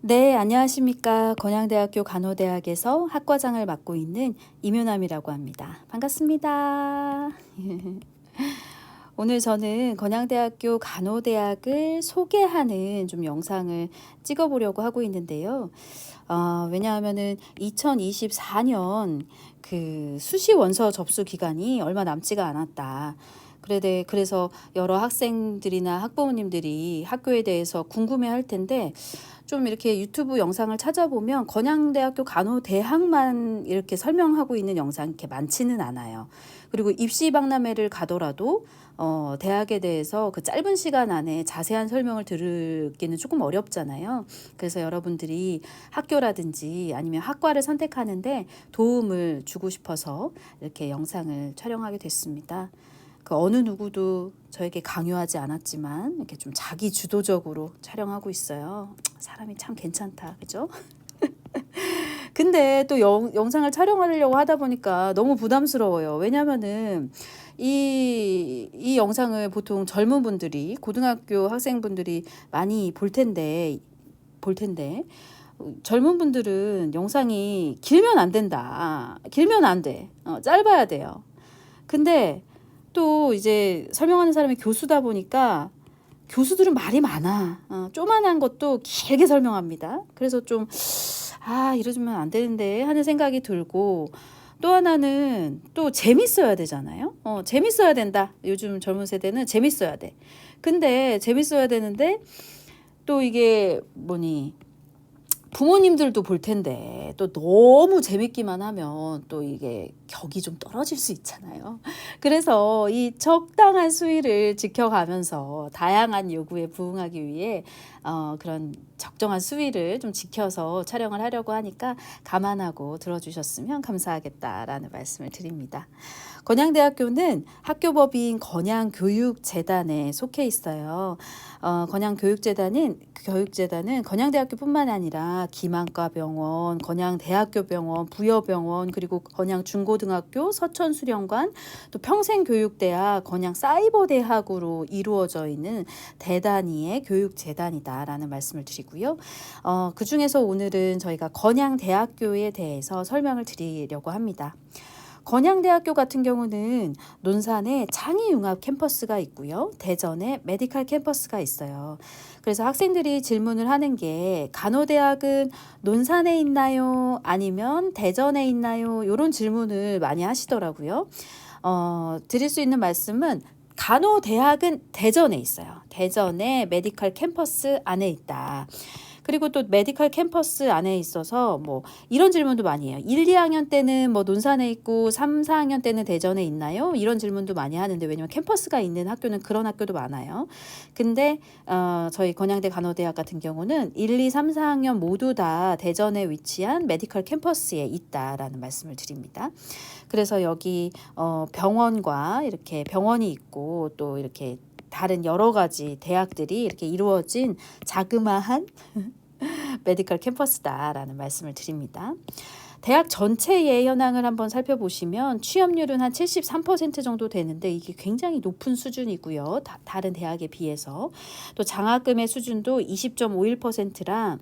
네, 안녕하십니까. 건양대학교 간호대학에서 학과장을 맡고 있는 임윤함이라고 합니다. 반갑습니다. 오늘 저는 건양대학교 간호대학을 소개하는 좀 영상을 찍어보려고 하고 있는데요. 왜냐하면은 2024년 그 수시 원서 접수 기간이 얼마 남지가 않았다. 그래서 여러 학생들이나 학부모님들이 학교에 대해서 궁금해 할 텐데, 좀 이렇게 유튜브 영상을 찾아보면 건양대학교 간호대학만 이렇게 설명하고 있는 영상이 이렇게 많지는 않아요. 그리고 입시 박람회를 가더라도 대학에 대해서 그 짧은 시간 안에 자세한 설명을 들기는 조금 어렵잖아요. 그래서 여러분들이 학교라든지 아니면 학과를 선택하는데 도움을 주고 싶어서 이렇게 영상을 촬영하게 됐습니다. 그 어느 누구도 저에게 강요하지 않았지만 이렇게 좀 자기 주도적으로 촬영하고 있어요. 사람이 참 괜찮다, 그죠? 근데 또 영상을 촬영하려고 하다 보니까 너무 부담스러워요. 왜냐면은 이 영상을 보통 젊은 분들이, 고등학교 학생분들이 많이 볼 텐데 젊은 분들은 영상이 길면 안 된다. 길면 안 돼. 짧아야 돼요. 근데 또 이제 설명하는 사람이 교수다 보니까 교수들은 말이 많아. 쪼만한 것도 길게 설명합니다. 그래서 좀 이러면 안 되는데 하는 생각이 들고, 또 하나는 또 재밌어야 되잖아요. 재밌어야 된다. 요즘 젊은 세대는 재밌어야 돼. 근데 재밌어야 되는데 또 이게 부모님들도 볼 텐데 또 너무 재밌기만 하면 또 이게 격이 좀 떨어질 수 있잖아요. 그래서 이 적당한 수위를 지켜가면서 다양한 요구에 부응하기 위해 그런 적정한 수위를 좀 지켜서 촬영을 하려고 하니까 감안하고 들어주셨으면 감사하겠다라는 말씀을 드립니다. 건양대학교는 학교법인 건양교육재단에 속해 있어요. 건양교육재단은 건양대학교뿐만 아니라 기만과병원, 건양대학교병원, 부여병원, 그리고 건양중고등학교, 서천수련관, 또 평생교육대학, 건양사이버대학으로 이루어져 있는 대단위의 교육재단이다라는 말씀을 드리고요. 그 중에서 오늘은 저희가 건양대학교에 대해서 설명을 드리려고 합니다. 건양대학교 같은 경우는 논산에 창의융합 캠퍼스가 있고요. 대전에 메디칼 캠퍼스가 있어요. 그래서 학생들이 질문을 하는 게 간호대학은 논산에 있나요? 아니면 대전에 있나요? 이런 질문을 많이 하시더라고요. 드릴 수 있는 말씀은 간호대학은 대전에 있어요. 대전에 메디칼 캠퍼스 안에 있다. 그리고 또 메디컬 캠퍼스 안에 있어서 이런 질문도 많이 해요. 1, 2학년 때는 논산에 있고 3, 4학년 때는 대전에 있나요? 이런 질문도 많이 하는데, 왜냐면 캠퍼스가 있는 학교는 그런 학교도 많아요. 근데 저희 건양대 간호대학 같은 경우는 1, 2, 3, 4학년 모두 다 대전에 위치한 메디컬 캠퍼스에 있다라는 말씀을 드립니다. 그래서 여기 병원과 이렇게 병원이 있고 또 이렇게 다른 여러 가지 대학들이 이렇게 이루어진 자그마한 메디컬 캠퍼스다라는 말씀을 드립니다. 대학 전체의 현황을 한번 살펴보시면 취업률은 한 73% 정도 되는데 이게 굉장히 높은 수준이고요. 다른 대학에 비해서. 또 장학금의 수준도 20.51%랑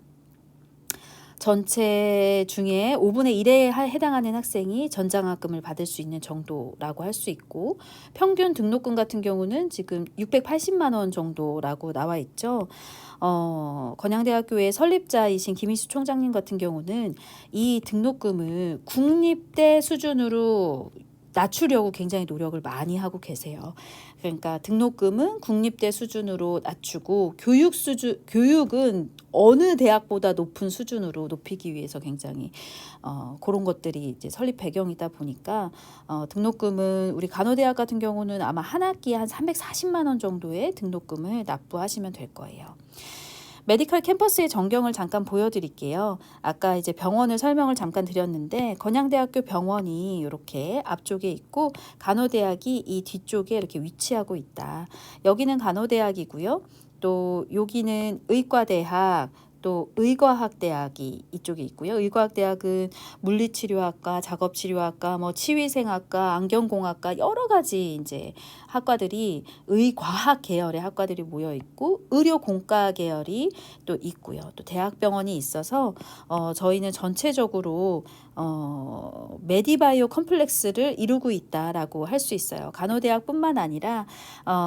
전체 중에 5분의 1에 해당하는 학생이 전장학금을 받을 수 있는 정도라고 할 수 있고, 평균 등록금 같은 경우는 지금 680만 원 정도라고 나와 있죠. 건양대학교의 설립자이신 김희수 총장님 같은 경우는 이 등록금을 국립대 수준으로 낮추려고 굉장히 노력을 많이 하고 계세요. 그러니까 등록금은 국립대 수준으로 낮추고 교육은 어느 대학보다 높은 수준으로 높이기 위해서 굉장히 그런 것들이 이제 설립 배경이다 보니까 등록금은 우리 간호대학 같은 경우는 아마 한 학기에 한 340만 원 정도의 등록금을 납부하시면 될 거예요. 메디컬 캠퍼스의 전경을 잠깐 보여드릴게요. 아까 이제 병원을 설명을 잠깐 드렸는데, 건양대학교 병원이 이렇게 앞쪽에 있고 간호대학이 이 뒤쪽에 이렇게 위치하고 있다. 여기는 간호대학이고요. 또 여기는 의과대학, 또 의과학대학이 이쪽에 있고요. 의과학대학은 물리치료학과, 작업치료학과, 뭐 치위생학과, 안경공학과 여러 가지 이제 학과들이 의과학 계열의 학과들이 모여 있고 의료공과 계열이 또 있고요. 또 대학병원이 있어서 저희는 전체적으로 메디바이오 컴플렉스를 이루고 있다라고 할 수 있어요. 간호대학뿐만 아니라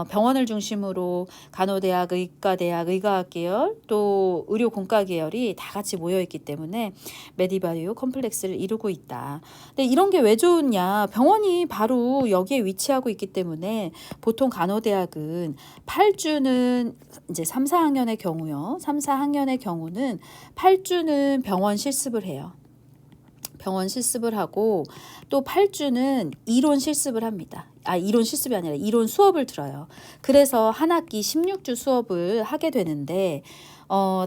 병원을 중심으로 간호대학, 의과대학, 의과학 계열, 또 의료공과 계열이 다 같이 모여 있기 때문에 메디바이오 컴플렉스를 이루고 있다. 근데 이런 게 왜 좋으냐? 병원이 바로 여기에 위치하고 있기 때문에 보통 간호대학은 8주는 이제 3, 4학년의 경우요. 3, 4학년의 경우는 8주는 병원 실습을 해요. 병원 실습을 하고 또 8주는 이론 실습을 합니다. 이론 실습이 아니라 이론 수업을 들어요. 그래서 한 학기 16주 수업을 하게 되는데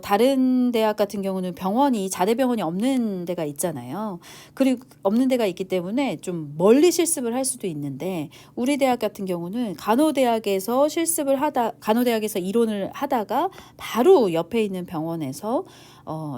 다른 대학 같은 경우는 병원이 자대병원이 없는 데가 있잖아요. 그리고 없는 데가 있기 때문에 좀 멀리 실습을 할 수도 있는데 우리 대학 같은 경우는 간호대학에서 간호대학에서 이론을 하다가 바로 옆에 있는 병원에서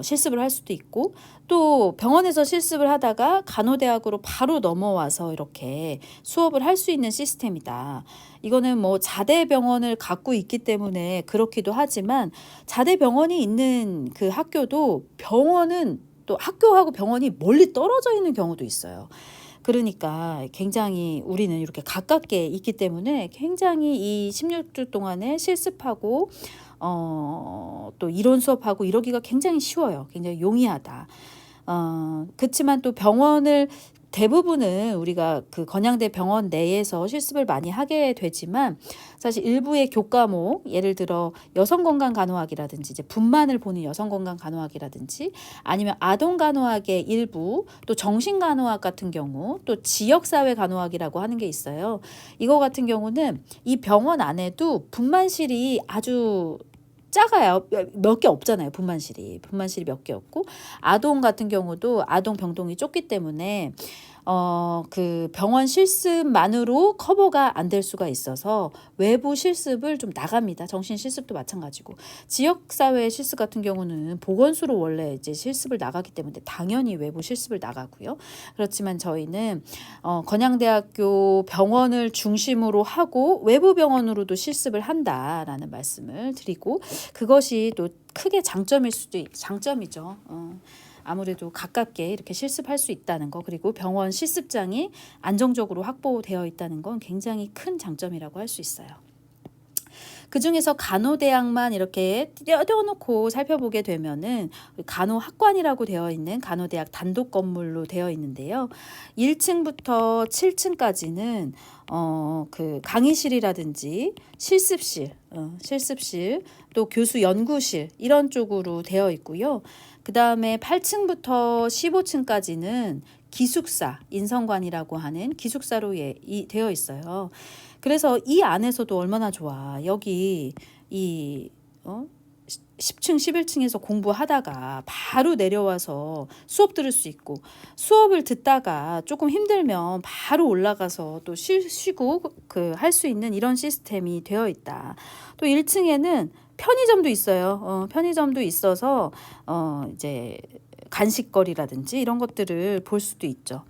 실습을 할 수도 있고 또 병원에서 실습을 하다가 간호대학으로 바로 넘어와서 이렇게 수업을 할 수 있는 시스템이다. 이거는 뭐 자대병원을 갖고 있기 때문에 그렇기도 하지만 자대병원이 있는 그 학교도 병원은 또 학교하고 병원이 멀리 떨어져 있는 경우도 있어요. 그러니까 굉장히 우리는 이렇게 가깝게 있기 때문에 굉장히 이 16주 동안에 실습하고 또 이론 수업하고 이러기가 굉장히 쉬워요. 굉장히 용이하다. 그렇지만 또 병원을 대부분은 우리가 그 건양대 병원 내에서 실습을 많이 하게 되지만 사실 일부의 교과목 예를 들어 여성건강간호학이라든지 이제 분만을 보는 여성건강간호학이라든지 아니면 아동간호학의 일부 또 정신간호학 같은 경우 또 지역사회간호학이라고 하는 게 있어요. 이거 같은 경우는 이 병원 안에도 분만실이 아주 작아요. 몇 개 없잖아요. 분만실이 몇 개 없고 아동 같은 경우도 아동 병동이 좁기 때문에 그 병원 실습만으로 커버가 안 될 수가 있어서 외부 실습을 좀 나갑니다. 정신 실습도 마찬가지고 지역사회 실습 같은 경우는 보건소로 원래 이제 실습을 나가기 때문에 당연히 외부 실습을 나가고요. 그렇지만 저희는 건양대학교 병원을 중심으로 하고 외부 병원으로도 실습을 한다라는 말씀을 드리고 그것이 또 크게 장점이죠. 아무래도 가깝게 이렇게 실습할 수 있다는 거 그리고 병원 실습장이 안정적으로 확보되어 있다는 건 굉장히 큰 장점이라고 할 수 있어요. 그중에서 간호대학만 이렇게 떼어놓고 살펴보게 되면은 간호학관이라고 되어 있는 간호대학 단독 건물로 되어 있는데요. 1층부터 7층까지는 그 강의실이라든지 실습실 또 교수 연구실 이런 쪽으로 되어 있고요. 그 다음에 8층부터 15층까지는 기숙사, 인성관이라고 하는 기숙사로 되어 있어요. 그래서 이 안에서도 얼마나 좋아. 여기 이 10층, 11층에서 공부하다가 바로 내려와서 수업 들을 수 있고 수업을 듣다가 조금 힘들면 바로 올라가서 또 쉬고 그 할 수 있는 이런 시스템이 되어 있다. 또 1층에는 편의점도 있어요. 편의점도 있어서 이제 간식거리라든지 이런 것들을 볼 수도 있죠.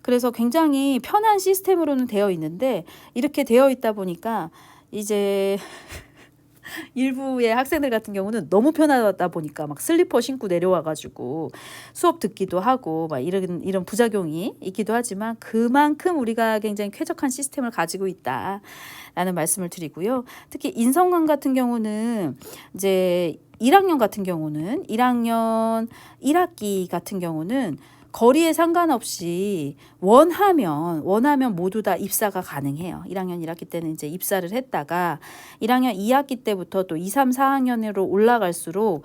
그래서 굉장히 편한 시스템으로는 되어 있는데 이렇게 되어 있다 보니까 이제 일부의 학생들 같은 경우는 너무 편하다 보니까 막 슬리퍼 신고 내려와가지고 수업 듣기도 하고 막 이런 부작용이 있기도 하지만 그만큼 우리가 굉장히 쾌적한 시스템을 가지고 있다라는 말씀을 드리고요. 특히 인성관 같은 경우는 이제 1학년 같은 경우는 1학년 1학기 같은 경우는 거리에 상관없이 원하면 모두 다 입사가 가능해요. 1학년 1학기 때는 이제 입사를 했다가 1학년 2학기 때부터 또 2, 3, 4학년으로 올라갈수록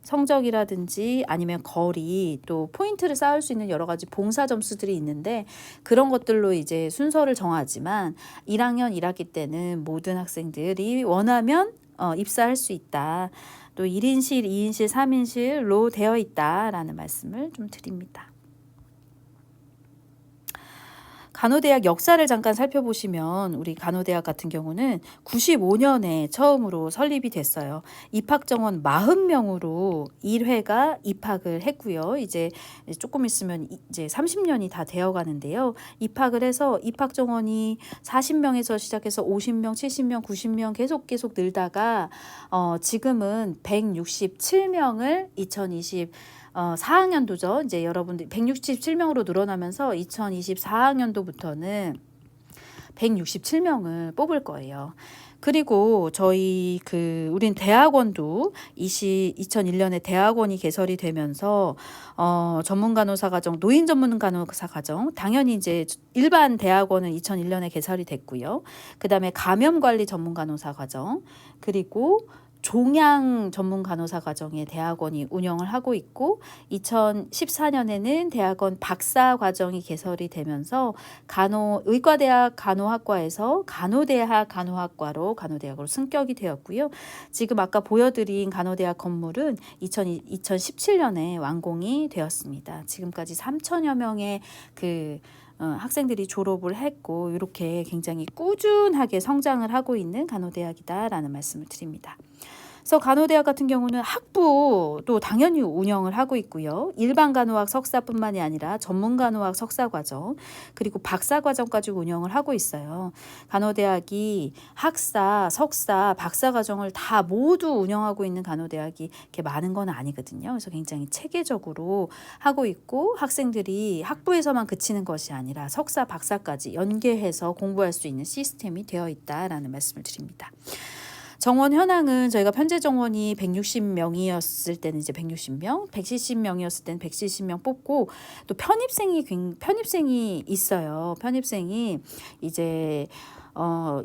성적이라든지 아니면 거리 또 포인트를 쌓을 수 있는 여러 가지 봉사 점수들이 있는데 그런 것들로 이제 순서를 정하지만 1학년 1학기 때는 모든 학생들이 원하면 입사할 수 있다. 또 1인실, 2인실, 3인실로 되어 있다라는 말씀을 좀 드립니다. 간호대학 역사를 잠깐 살펴보시면 우리 간호대학 같은 경우는 95년에 처음으로 설립이 됐어요. 입학 정원 40명으로 1회가 입학을 했고요. 이제 조금 있으면 이제 30년이 다 되어 가는데요. 입학을 해서 입학 정원이 40명에서 시작해서 50명, 70명, 90명 계속 늘다가 지금은 167명을 4학년도죠. 이제 여러분들 167명으로 늘어나면서 2024학년도부터는 167명을 뽑을 거예요. 그리고 저희 우린 대학원도 2001년에 대학원이 개설이 되면서 전문 간호사 과정, 노인 전문 간호사 과정, 당연히 이제 일반 대학원은 2001년에 개설이 됐고요. 그다음에 감염 관리 전문 간호사 과정, 그리고 종양 전문 간호사 과정의 대학원이 운영을 하고 있고 2014년에는 대학원 박사 과정이 개설이 되면서 의과대학 간호학과에서 간호대학 간호학과로 간호대학으로 승격이 되었고요. 지금 아까 보여드린 간호대학 건물은 2017년에 완공이 되었습니다. 지금까지 3천여 명의 학생들이 졸업을 했고 이렇게 굉장히 꾸준하게 성장을 하고 있는 간호대학이다라는 말씀을 드립니다. 그래서 간호대학 같은 경우는 학부도 당연히 운영을 하고 있고요. 일반 간호학 석사뿐만이 아니라 전문 간호학 석사 과정 그리고 박사 과정까지 운영을 하고 있어요. 간호대학이 학사, 석사, 박사 과정을 다 모두 운영하고 있는 간호대학이 이렇게 많은 건 아니거든요. 그래서 굉장히 체계적으로 하고 있고 학생들이 학부에서만 그치는 것이 아니라 석사, 박사까지 연계해서 공부할 수 있는 시스템이 되어 있다라는 말씀을 드립니다. 정원 현황은 저희가 편제 정원이 160명이었을 때는 이제 160명, 170명이었을 때는 170명 뽑고 또 편입생이 있어요. 편입생이 이제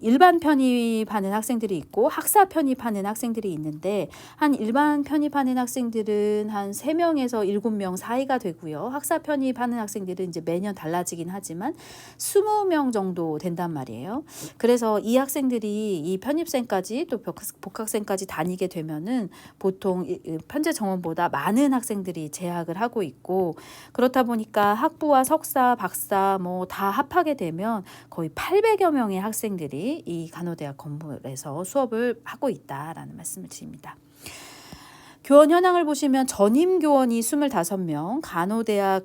일반 편입하는 학생들이 있고 학사 편입하는 학생들이 있는데 한 일반 편입하는 학생들은 한 3명에서 7명 사이가 되고요. 학사 편입하는 학생들은 이제 매년 달라지긴 하지만 20명 정도 된단 말이에요. 그래서 이 학생들이 이 편입생까지 또 복학생까지 다니게 되면은 보통 편제 정원보다 많은 학생들이 재학을 하고 있고 그렇다 보니까 학부와 석사, 박사 뭐 다 합하게 되면 거의 800여 명의 학생들이 이 간호대학 건물에서 수업을 하고 있다라는 말씀을 드립니다. 교원 현황을 보시면 전임 교원이 25명, 간호대학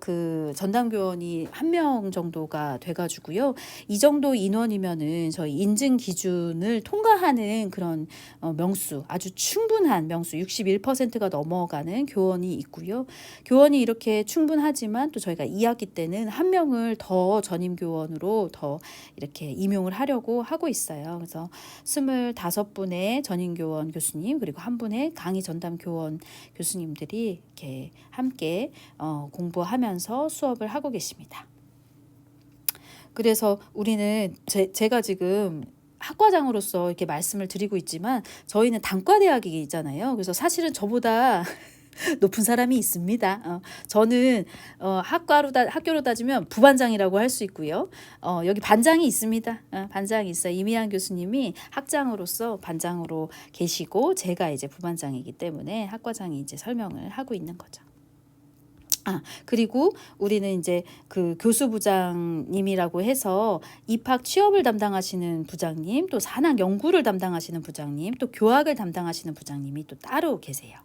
전담 교원이 1명 정도가 돼가지고요. 이 정도 인원이면은 저희 인증 기준을 통과하는 그런 명수, 아주 충분한 명수, 61%가 넘어가는 교원이 있고요. 교원이 이렇게 충분하지만 또 저희가 2학기 때는 1명을 더 전임 교원으로 더 이렇게 임용을 하려고 하고 있어요. 그래서 25분의 전임 교원 교수님 그리고 1분의 강의 전담 교원 교수님들이 이렇게 함께 공부하면서 수업을 하고 계십니다. 그래서 우리는 제가 지금 학과장으로서 이렇게 말씀을 드리고 있지만 저희는 단과대학이잖아요. 그래서 사실은 저보다 높은 사람이 있습니다. 저는 학교로 따지면 부반장이라고 할 수 있고요. 여기 반장이 있습니다. 반장이 있어요. 이미한 교수님이 학장으로서 반장으로 계시고 제가 이제 부반장이기 때문에 학과장이 이제 설명을 하고 있는 거죠. 그리고 우리는 이제 교수부장님이라고 해서 입학 취업을 담당하시는 부장님, 또 산학 연구를 담당하시는 부장님, 또 교학을 담당하시는 부장님이 또 따로 계세요.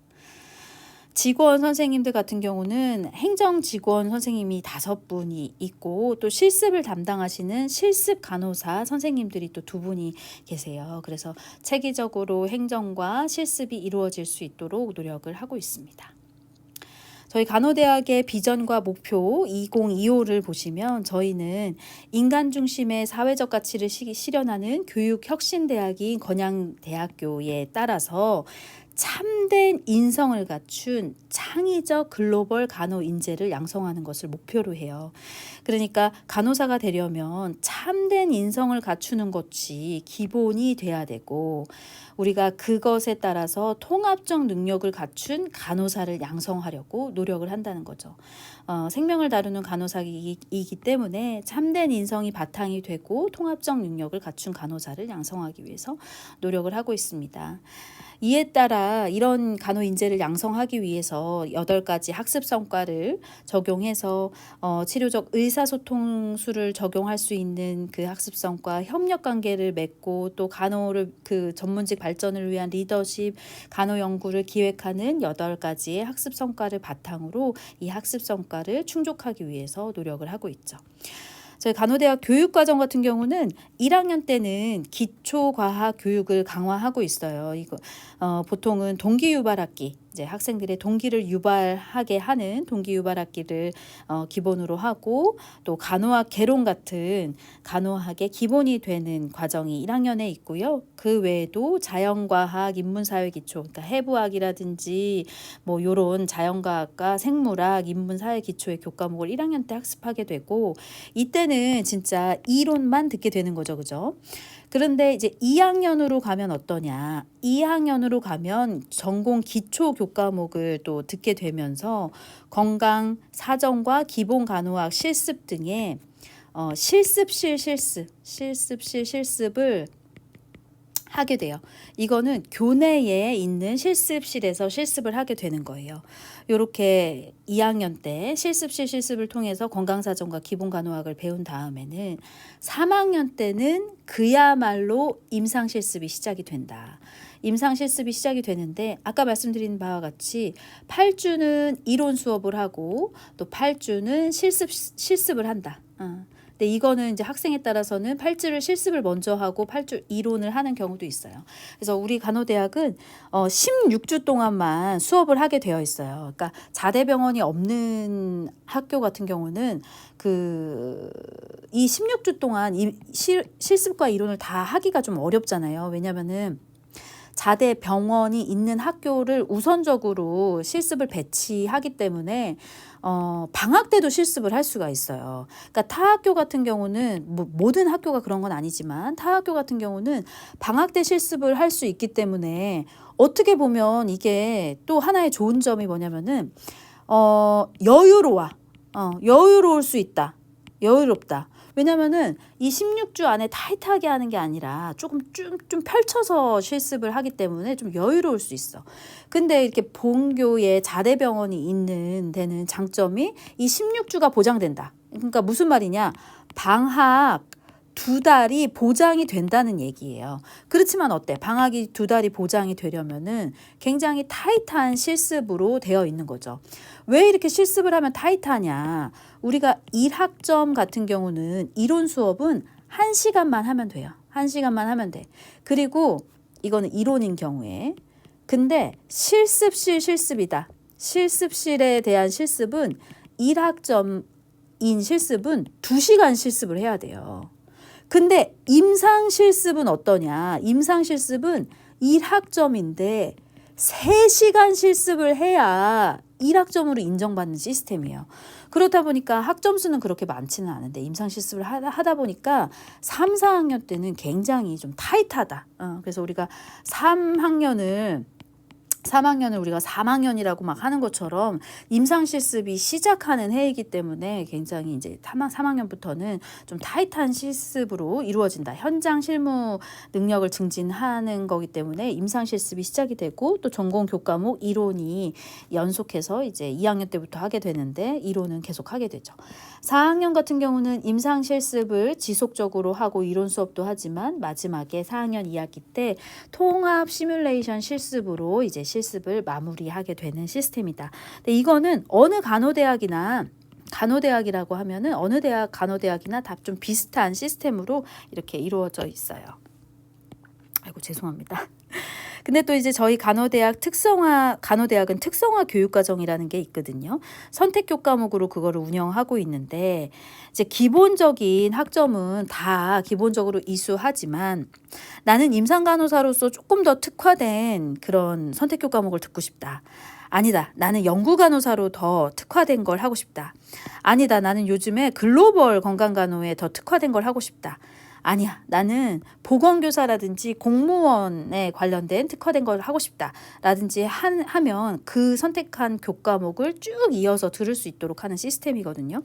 직원 선생님들 같은 경우는 행정 직원 선생님이 5분이 있고 또 실습을 담당하시는 실습 간호사 선생님들이 또 2분이 계세요. 그래서 체계적으로 행정과 실습이 이루어질 수 있도록 노력을 하고 있습니다. 저희 간호대학의 비전과 목표 2025를 보시면 저희는 인간 중심의 사회적 가치를 실현하는 교육혁신대학인 건양대학교에 따라서 참된 인성을 갖춘 창의적 글로벌 간호 인재를 양성하는 것을 목표로 해요. 그러니까 간호사가 되려면 참된 인성을 갖추는 것이 기본이 돼야 되고 우리가 그것에 따라서 통합적 능력을 갖춘 간호사를 양성하려고 노력을 한다는 거죠. 생명을 다루는 간호사이기 때문에 참된 인성이 바탕이 되고 통합적 능력을 갖춘 간호사를 양성하기 위해서 노력을 하고 있습니다. 이에 따라 이런 간호 인재를 양성하기 위해서 8가지 학습 성과를 적용해서 치료적 의사소통술을 적용할 수 있는 그 학습 성과, 협력 관계를 맺고 또 간호를 그 전문직 발전을 위한 리더십, 간호 연구를 기획하는 8가지의 학습 성과를 바탕으로 이 학습 성과를 충족하기 위해서 노력을 하고 있죠. 저희 간호대학 교육과정 같은 경우는 1학년 때는 기초과학 교육을 강화하고 있어요. 이거 보통은 동기유발학기, 이제 학생들의 동기를 유발하게 하는 동기유발학기를 기본으로 하고, 또 간호학 개론 같은 간호학의 기본이 되는 과정이 1학년에 있고요. 그 외에도 자연과학, 인문사회 기초, 그러니까 해부학이라든지 뭐 요런 자연과학과 생물학, 인문사회 기초의 교과목을 1학년 때 학습하게 되고, 이때는 진짜 이론만 듣게 되는 거죠. 그죠? 그런데 이제 2학년으로 가면 어떠냐? 2학년으로 가면 전공 기초 교과목을 또 듣게 되면서 건강, 사정과 기본 간호학 실습 등의 실습을 하게 돼요. 이거는 교내에 있는 실습실에서 실습을 하게 되는 거예요. 이렇게 2학년 때 실습을 통해서 건강사정과 기본간호학을 배운 다음에는 3학년 때는 그야말로 임상실습이 시작이 된다. 임상실습이 시작이 되는데 아까 말씀드린 바와 같이 8주는 이론 수업을 하고 또 8주는 실습을 한다. 근데 이거는 이제 학생에 따라서는 8주를 실습을 먼저 하고 8주 이론을 하는 경우도 있어요. 그래서 우리 간호대학은 16주 동안만 수업을 하게 되어 있어요. 그러니까 자대병원이 없는 학교 같은 경우는 이 16주 동안 이 실습과 이론을 다 하기가 좀 어렵잖아요. 왜냐면은 자대 병원이 있는 학교를 우선적으로 실습을 배치하기 때문에 방학 때도 실습을 할 수가 있어요. 그러니까 타 학교 같은 경우는 모든 학교가 그런 건 아니지만 타 학교 같은 경우는 방학 때 실습을 할 수 있기 때문에 어떻게 보면 이게 또 하나의 좋은 점이 뭐냐면은 여유로울 수 있다. 여유롭다. 왜냐면은 이 16주 안에 타이트하게 하는 게 아니라 조금 좀 펼쳐서 실습을 하기 때문에 좀 여유로울 수 있어. 근데 이렇게 본교에 자대병원이 있는 데는 장점이 이 16주가 보장된다. 그러니까 무슨 말이냐? 방학 2달이 보장이 된다는 얘기예요. 그렇지만 어때? 방학이 2달이 보장이 되려면은 굉장히 타이트한 실습으로 되어 있는 거죠. 왜 이렇게 실습을 하면 타이트하냐? 우리가 1학점 같은 경우는 이론 수업은 1시간만 하면 돼요. 1시간만 하면 돼. 그리고 이거는 이론인 경우에. 근데 실습이다. 실습실에 대한 실습은 1학점인 실습은 2시간 실습을 해야 돼요. 근데 임상 실습은 어떠냐? 임상 실습은 1학점인데 3시간 실습을 해야 1학점으로 인정받는 시스템이에요. 그렇다 보니까 학점수는 그렇게 많지는 않은데 임상 실습을 하다 보니까 3, 4학년 때는 굉장히 좀 타이트하다. 그래서 우리가 3학년을 우리가 3학년이라고 막 하는 것처럼 임상 실습이 시작하는 해이기 때문에 굉장히 이제 3학년부터는 좀 타이트한 실습으로 이루어진다. 현장 실무 능력을 증진하는 거기 때문에 임상 실습이 시작이 되고 또 전공 교과목 이론이 연속해서 이제 2학년 때부터 하게 되는데 이론은 계속 하게 되죠. 4학년 같은 경우는 임상 실습을 지속적으로 하고 이론 수업도 하지만 마지막에 4학년 2학기 때 통합 시뮬레이션 실습으로 이제 실습을 마무리하게 되는 시스템이다. 근데 이거는 어느 간호대학이라고 하면은 어느 간호대학이나 다 좀 비슷한 시스템으로 이렇게 이루어져 있어요. 아이고 죄송합니다. 근데 또 이제 저희 간호대학은 특성화 교육과정이라는 게 있거든요. 선택 교과목으로 그거를 운영하고 있는데 이제 기본적인 학점은 다 기본적으로 이수하지만 나는 임상간호사로서 조금 더 특화된 그런 선택 교과목을 듣고 싶다. 아니다. 나는 연구간호사로 더 특화된 걸 하고 싶다. 아니다. 나는 요즘에 글로벌 건강간호에 더 특화된 걸 하고 싶다. 아니야. 나는 보건교사라든지 공무원에 관련된 특화된 걸 하고 싶다. 라든지 하면 그 선택한 교과목을 쭉 이어서 들을 수 있도록 하는 시스템이거든요.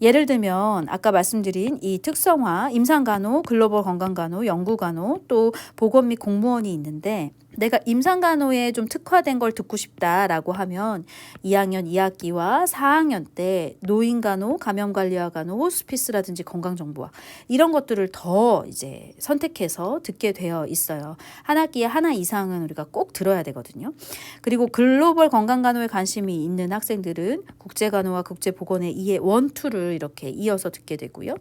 예를 들면 아까 말씀드린 이 특성화, 임상간호, 글로벌 건강간호, 연구간호, 또 보건 및 공무원이 있는데 내가 임상간호에 좀 특화된 걸 듣고 싶다라고 하면 2학년 2학기와 4학년 때 노인간호, 감염관리학간호, 호스피스라든지 건강정보학 이런 것들을 더 이제 선택해서 듣게 되어 있어요. 한 학기에 하나 이상은 우리가 꼭 들어야 되거든요. 그리고 글로벌 건강간호에 관심이 있는 학생들은 국제간호와 국제보건의 이해 1, 2를 이렇게 이어서 듣게 되고요.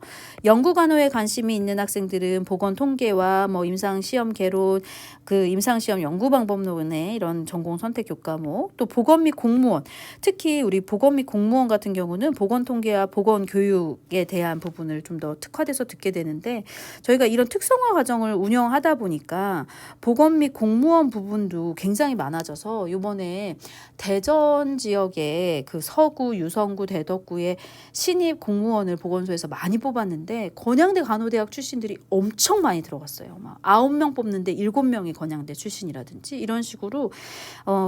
연구간호에 관심이 있는 학생들은 보건통계와 뭐 임상시험 개론, 그 임상시험 연구방법론의 이런 전공 선택 교과목, 또 보건 및 공무원, 특히 우리 보건 및 공무원 같은 경우는 보건통계와 보건교육에 대한 부분을 좀 더 특화돼서 듣게 되는데, 저희가 이런 특성화 과정을 운영하다 보니까 보건 및 공무원 부분도 굉장히 많아져서 이번에 대전 지역의 그 서구, 유성구, 대덕구의 신입 공무원을 보건소에서 많이 뽑았는데 건양대 간호대학 출신들이 엄청 많이 들어갔어요. 막 9명 뽑는데 7명이 건양대 출신이라든지 이런 식으로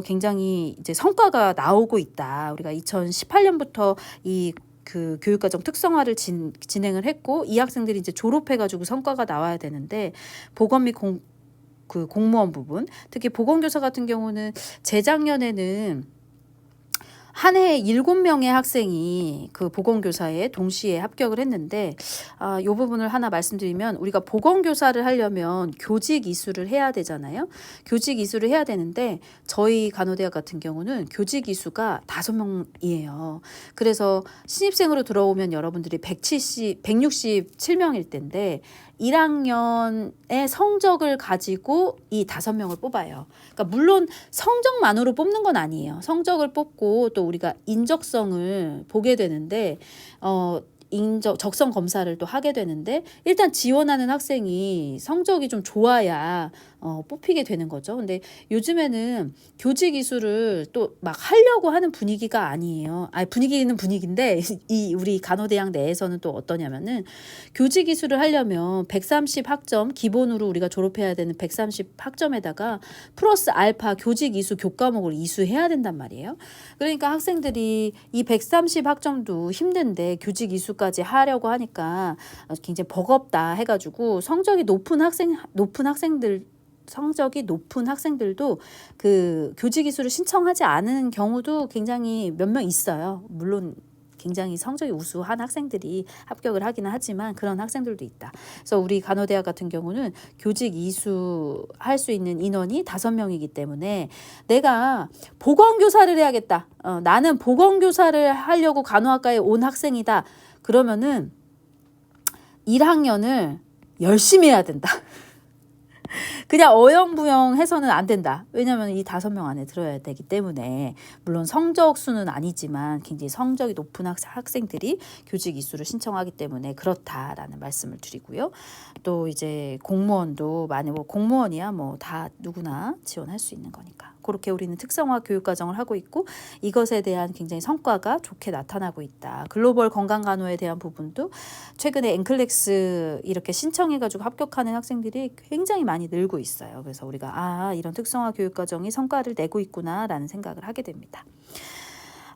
굉장히 이제 성과가 나오고 있다. 우리가 2018년부터 이 그 교육과정 특성화를 진행을 했고, 이 학생들이 이제 졸업해가지고 성과가 나와야 되는데 보건 및 그 공무원 부분, 특히 보건교사 같은 경우는 재작년에는 한 해에 7명의 학생이 그 보건교사에 동시에 합격을 했는데, 이 부분을 하나 말씀드리면, 우리가 보건교사를 하려면 교직 이수를 해야 되잖아요. 교직 이수를 해야 되는데 저희 간호대학 같은 경우는 교직 이수가 5명이에요. 그래서 신입생으로 들어오면 여러분들이 167명일 텐데 1학년의 성적을 가지고 이 5명을 뽑아요. 그러니까 물론 성적만으로 뽑는 건 아니에요. 성적을 뽑고 또 우리가 인적성을 보게 되는데 적성 검사를 또 하게 되는데, 일단 지원하는 학생이 성적이 좀 좋아야 뽑히게 되는 거죠. 근데 요즘에는 교직 이수를 또 막 하려고 하는 분위기가 아니에요. 분위기는 분위기인데 이 우리 간호대학 내에서는 또 어떠냐면은, 교직 이수를 하려면 130 학점 기본으로 우리가 졸업해야 되는 130 학점에다가 플러스 알파 교직 이수 교과목을 이수해야 된단 말이에요. 그러니까 학생들이 이 130 학점도 힘든데 교직 이수까지 하려고 하니까 굉장히 버겁다 해가지고 성적이 높은 학생들도 그 교직 이수를 신청하지 않은 경우도 굉장히 몇 명 있어요. 물론 굉장히 성적이 우수한 학생들이 합격을 하기는 하지만 그런 학생들도 있다. 그래서 우리 간호대학 같은 경우는 교직 이수할 수 있는 인원이 5명이기 때문에 내가 보건교사를 해야겠다. 나는 보건교사를 하려고 간호학과에 온 학생이다. 그러면은 1학년을 열심히 해야 된다. 그냥 어영부영 해서는 안 된다. 왜냐하면 이 5명 안에 들어야 되기 때문에, 물론 성적 수는 아니지만 굉장히 성적이 높은 학생들이 교직 이수를 신청하기 때문에 그렇다라는 말씀을 드리고요. 또 이제 공무원도 많이, 뭐 공무원이야 뭐 다 누구나 지원할 수 있는 거니까. 그렇게 우리는 특성화 교육과정을 하고 있고, 이것에 대한 굉장히 성과가 좋게 나타나고 있다. 글로벌 건강간호에 대한 부분도 최근에 엔클렉스 이렇게 신청해가지고 합격하는 학생들이 굉장히 많이 늘고 있어요. 그래서 우리가 이런 특성화 교육과정이 성과를 내고 있구나라는 생각을 하게 됩니다.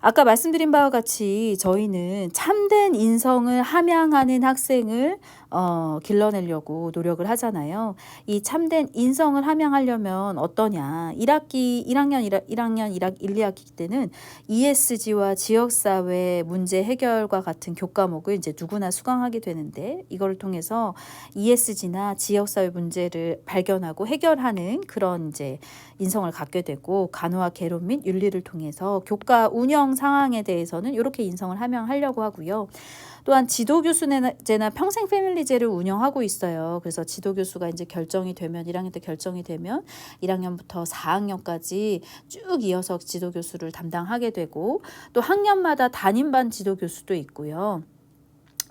아까 말씀드린 바와 같이 저희는 참된 인성을 함양하는 학생을 길러내려고 노력을 하잖아요. 이 참된 인성을 함양하려면 어떠냐. 1학년 1, 2학기 때는 ESG와 지역사회 문제 해결과 같은 교과목을 이제 누구나 수강하게 되는데, 이걸 통해서 ESG나 지역사회 문제를 발견하고 해결하는 그런 이제 인성을 갖게 되고, 간호학 개론 및 윤리를 통해서 교과 운영 상황에 대해서는 이렇게 인성을 함양하려고 하고요. 또한 지도교수제나 평생 패밀리제를 운영하고 있어요. 그래서 지도교수가 이제 결정이 되면 1학년 때 결정이 되면 1학년부터 4학년까지 쭉 이어서 지도교수를 담당하게 되고, 또 학년마다 담임반 지도교수도 있고요.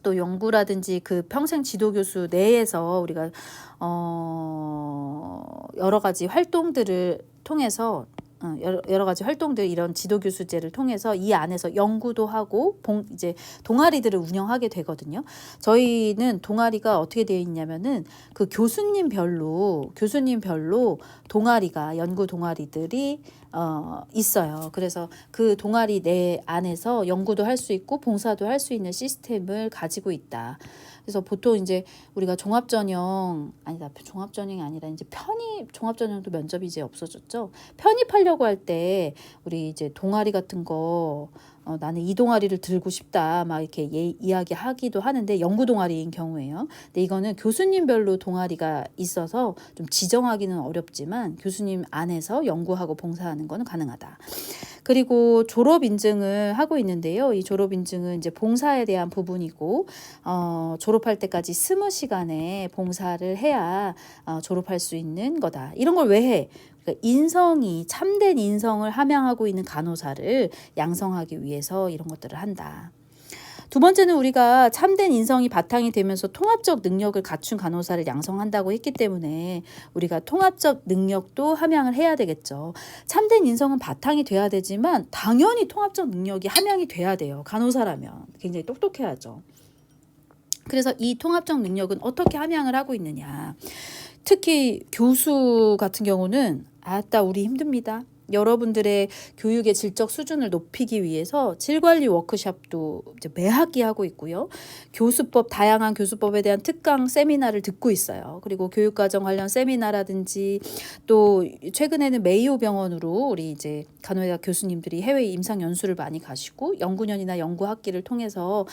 또 연구라든지 그 평생 지도교수 내에서 우리가 여러 가지 활동들을 통해서 여러 가지 활동들, 이런 지도교수제를 통해서 이 안에서 연구도 하고 이제 동아리들을 운영하게 되거든요. 저희는 동아리가 어떻게 되어 있냐면은 그 교수님별로 동아리가, 연구 동아리들이 있어요. 그래서 그 동아리 내 안에서 연구도 할 수 있고 봉사도 할 수 있는 시스템을 가지고 있다. 그래서 보통 이제 우리가 종합전형이 아니라 이제 종합전형도 면접이 이제 없어졌죠. 편입하려고 할 때 우리 이제 동아리 같은 거 나는 이 동아리를 들고 싶다 막 이렇게 이야기하기도 하는데, 연구 동아리인 경우에요. 근데 이거는 교수님별로 동아리가 있어서 좀 지정하기는 어렵지만 교수님 안에서 연구하고 봉사하는 거는 가능하다. 그리고 졸업 인증을 하고 있는데요. 이 졸업 인증은 이제 봉사에 대한 부분이고, 졸업할 때까지 20시간의 봉사를 해야 졸업할 수 있는 거다. 이런 걸 왜 해? 그러니까 참된 인성을 함양하고 있는 간호사를 양성하기 위해서 이런 것들을 한다. 두 번째는 우리가 참된 인성이 바탕이 되면서 통합적 능력을 갖춘 간호사를 양성한다고 했기 때문에 우리가 통합적 능력도 함양을 해야 되겠죠. 참된 인성은 바탕이 돼야 되지만 당연히 통합적 능력이 함양이 돼야 돼요. 간호사라면 굉장히 똑똑해야죠. 그래서 이 통합적 능력은 어떻게 함양을 하고 있느냐. 특히 교수 같은 경우는 우리 힘듭니다. 여러분들의 교육의 질적 수준을 높이기 위해서 질관리 워크숍도 이제 매 학기 하고 있고요. 다양한 교수법에 대한 특강 세미나를 듣고 있어요. 그리고 교육과정 관련 세미나라든지, 또 최근에는 메이오 병원으로 우리 이제 간호대학 교수님들이 해외 임상 연수를 많이 가시고, 연구년이나 연구학기를 통해서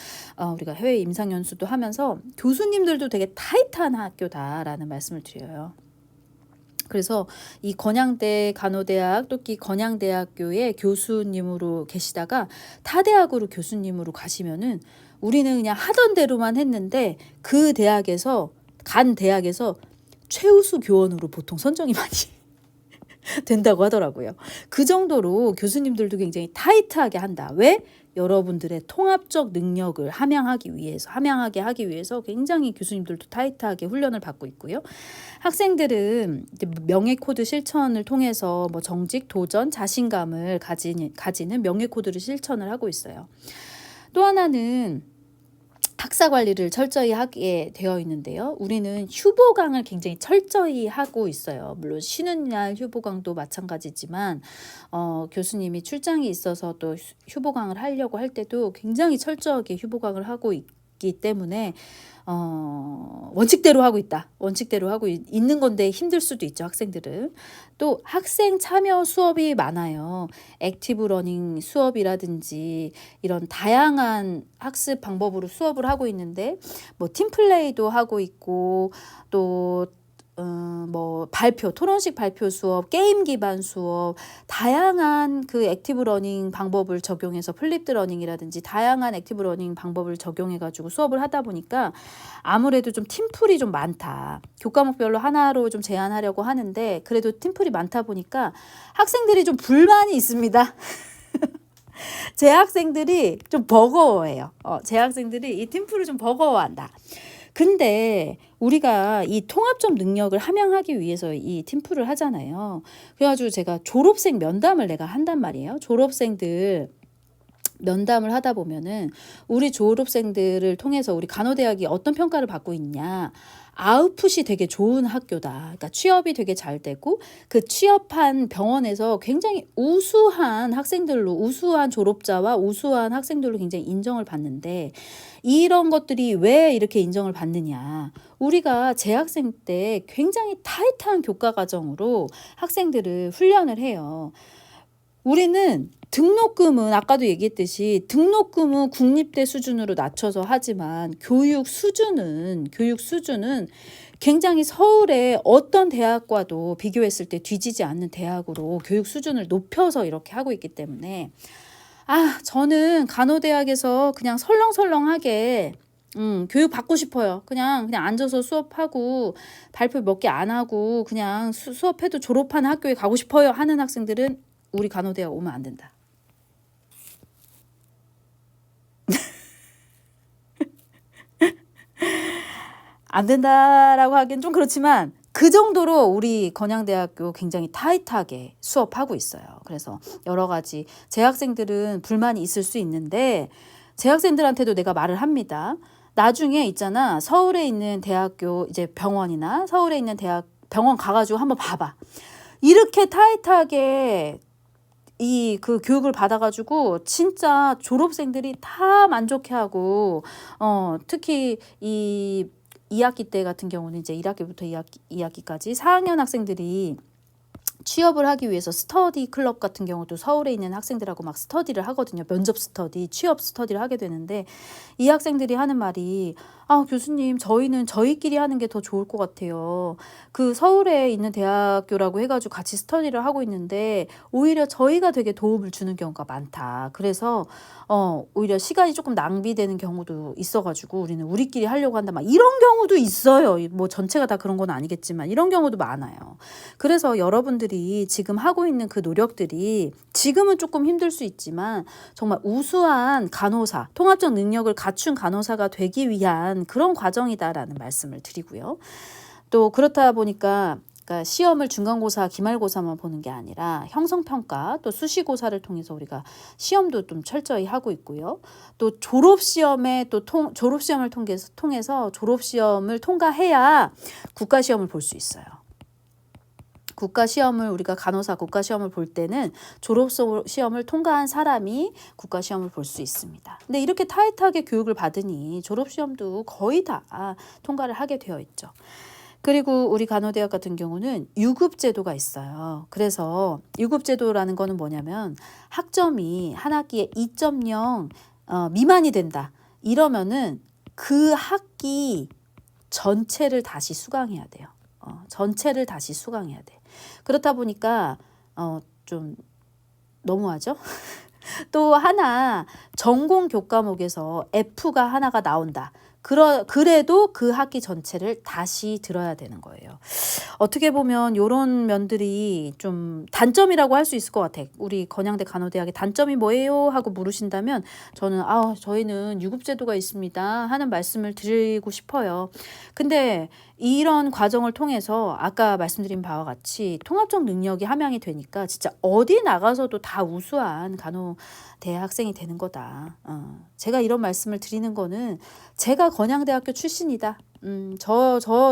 우리가 해외 임상 연수도 하면서 교수님들도 되게 타이트한 학교다라는 말씀을 드려요. 그래서 이 건양대 간호대학, 또기 건양대학교의 교수님으로 계시다가 타 대학으로 교수님으로 가시면은 우리는 그냥 하던 대로만 했는데 간 대학에서 최우수 교원으로 보통 선정이 많이 된다고 하더라고요. 그 정도로 교수님들도 굉장히 타이트하게 한다. 왜? 여러분들의 통합적 능력을 함양하게 하기 위해서 굉장히 교수님들도 타이트하게 훈련을 받고 있고요. 학생들은 명예코드 실천을 통해서 정직, 도전, 자신감을 가지는 명예코드를 실천을 하고 있어요. 또 하나는 학사 관리를 철저히 하게 되어 있는데요. 우리는 휴보강을 굉장히 철저히 하고 있어요. 물론 쉬는 날 휴보강도 마찬가지지만 교수님이 출장이 있어서 또 휴보강을 하려고 할 때도 굉장히 철저하게 휴보강을 하고 있기 때문에 원칙대로 하고 있는 건데 힘들 수도 있죠, 학생들은. 또 학생 참여 수업이 많아요. 액티브 러닝 수업이라든지 이런 다양한 학습 방법으로 수업을 하고 있는데, 팀플레이도 하고 있고, 또 토론식 발표 수업, 게임 기반 수업, 다양한 그 액티브 러닝 방법을 적용해서 플립드 러닝이라든지 다양한 액티브 러닝 방법을 적용해가지고 수업을 하다 보니까 아무래도 좀 팀플이 좀 많다. 교과목별로 하나로 좀 제한하려고 하는데 그래도 팀플이 많다 보니까 학생들이 좀 불만이 있습니다. 제 학생들이 좀 버거워해요. 제 학생들이 이 팀플을 좀 버거워한다. 근데 우리가 이 통합적 능력을 함양하기 위해서 이 팀플을 하잖아요. 그래가지고 제가 졸업생 면담을 내가 한단 말이에요. 졸업생들 면담을 하다 보면은 우리 졸업생들을 통해서 우리 간호대학이 어떤 평가를 받고 있냐. 아웃풋이 되게 좋은 학교다. 그러니까 취업이 되게 잘 되고 그 취업한 병원에서 굉장히 우수한 졸업자와 우수한 학생들로 굉장히 인정을 받는데, 이런 것들이 왜 이렇게 인정을 받느냐. 우리가 재학생 때 굉장히 타이트한 교과 과정으로 학생들을 훈련을 해요. 우리는 등록금은 아까도 얘기했듯이 등록금은 국립대 수준으로 낮춰서 하지만 교육 수준은 굉장히 서울의 어떤 대학과도 비교했을 때 뒤지지 않는 대학으로 교육 수준을 높여서 이렇게 하고 있기 때문에 저는 간호대학에서 그냥 설렁설렁하게 교육 받고 싶어요. 그냥 앉아서 수업하고 발표 몇 개 안 하고 그냥 수업해도 졸업한 학교에 가고 싶어요 하는 학생들은 우리 간호대학 오면 안 된다. 안 된다라고 하기엔 좀 그렇지만 그 정도로 우리 건양대학교 굉장히 타이트하게 수업하고 있어요. 그래서 여러 가지 재학생들은 불만이 있을 수 있는데 재학생들한테도 내가 말을 합니다. 나중에 있잖아, 서울에 있는 대학교 이제 병원이나 서울에 있는 대학 병원 가가지고 한번 봐봐. 이렇게 타이트하게 그 교육을 받아가지고 진짜 졸업생들이 다 만족해하고 특히 이 2학기 때 같은 경우는 이제 1학기부터 2학기까지 4학년 학생들이 취업을 하기 위해서 스터디 클럽 같은 경우도 서울에 있는 학생들하고 막 스터디를 하거든요. 면접 스터디, 취업 스터디를 하게 되는데 이 학생들이 하는 말이 교수님 저희는 저희끼리 하는 게 더 좋을 것 같아요. 그 서울에 있는 대학교라고 해가지고 같이 스터디를 하고 있는데 오히려 저희가 되게 도움을 주는 경우가 많다. 그래서 오히려 시간이 조금 낭비되는 경우도 있어가지고 우리는 우리끼리 하려고 한다. 막 이런 경우도 있어요. 뭐 전체가 다 그런 건 아니겠지만 이런 경우도 많아요. 그래서 여러분들이 지금 하고 있는 그 노력들이 지금은 조금 힘들 수 있지만 정말 우수한 간호사, 통합적 능력을 갖춘 간호사가 되기 위한 그런 과정이다라는 말씀을 드리고요. 또 그렇다 보니까 그러니까 시험을 중간고사, 기말고사만 보는 게 아니라 형성평가, 또 수시고사를 통해서 우리가 시험도 좀 철저히 하고 있고요. 또 졸업시험에 졸업시험을 통해서 졸업시험을 통과해야 국가시험을 볼 수 있어요. 국가시험을 우리가 간호사 국가시험을 볼 때는 졸업시험을 통과한 사람이 국가시험을 볼 수 있습니다. 근데 이렇게 타이트하게 교육을 받으니 졸업시험도 거의 다 통과를 하게 되어 있죠. 그리고 우리 간호대학 같은 경우는 유급제도가 있어요. 그래서 유급제도라는 거는 뭐냐면 학점이 한 학기에 2.0 미만이 된다. 이러면은 그 학기 전체를 다시 수강해야 돼요. 전체를 다시 수강해야 돼. 그렇다 보니까 좀 너무하죠? 또 하나 전공 교과목에서 F가 하나가 나온다. 그래도 그 학기 전체를 다시 들어야 되는 거예요. 어떻게 보면 이런 면들이 좀 단점이라고 할 수 있을 것 같아. 우리 건양대 간호대학의 단점이 뭐예요? 하고 물으신다면 저는 저희는 유급제도가 있습니다 하는 말씀을 드리고 싶어요. 근데 이런 과정을 통해서 아까 말씀드린 바와 같이 통합적 능력이 함양이 되니까 진짜 어디 나가서도 다 우수한 간호대 학생이 되는 거다. 제가 이런 말씀을 드리는 거는 제가 건양대학교 출신이다.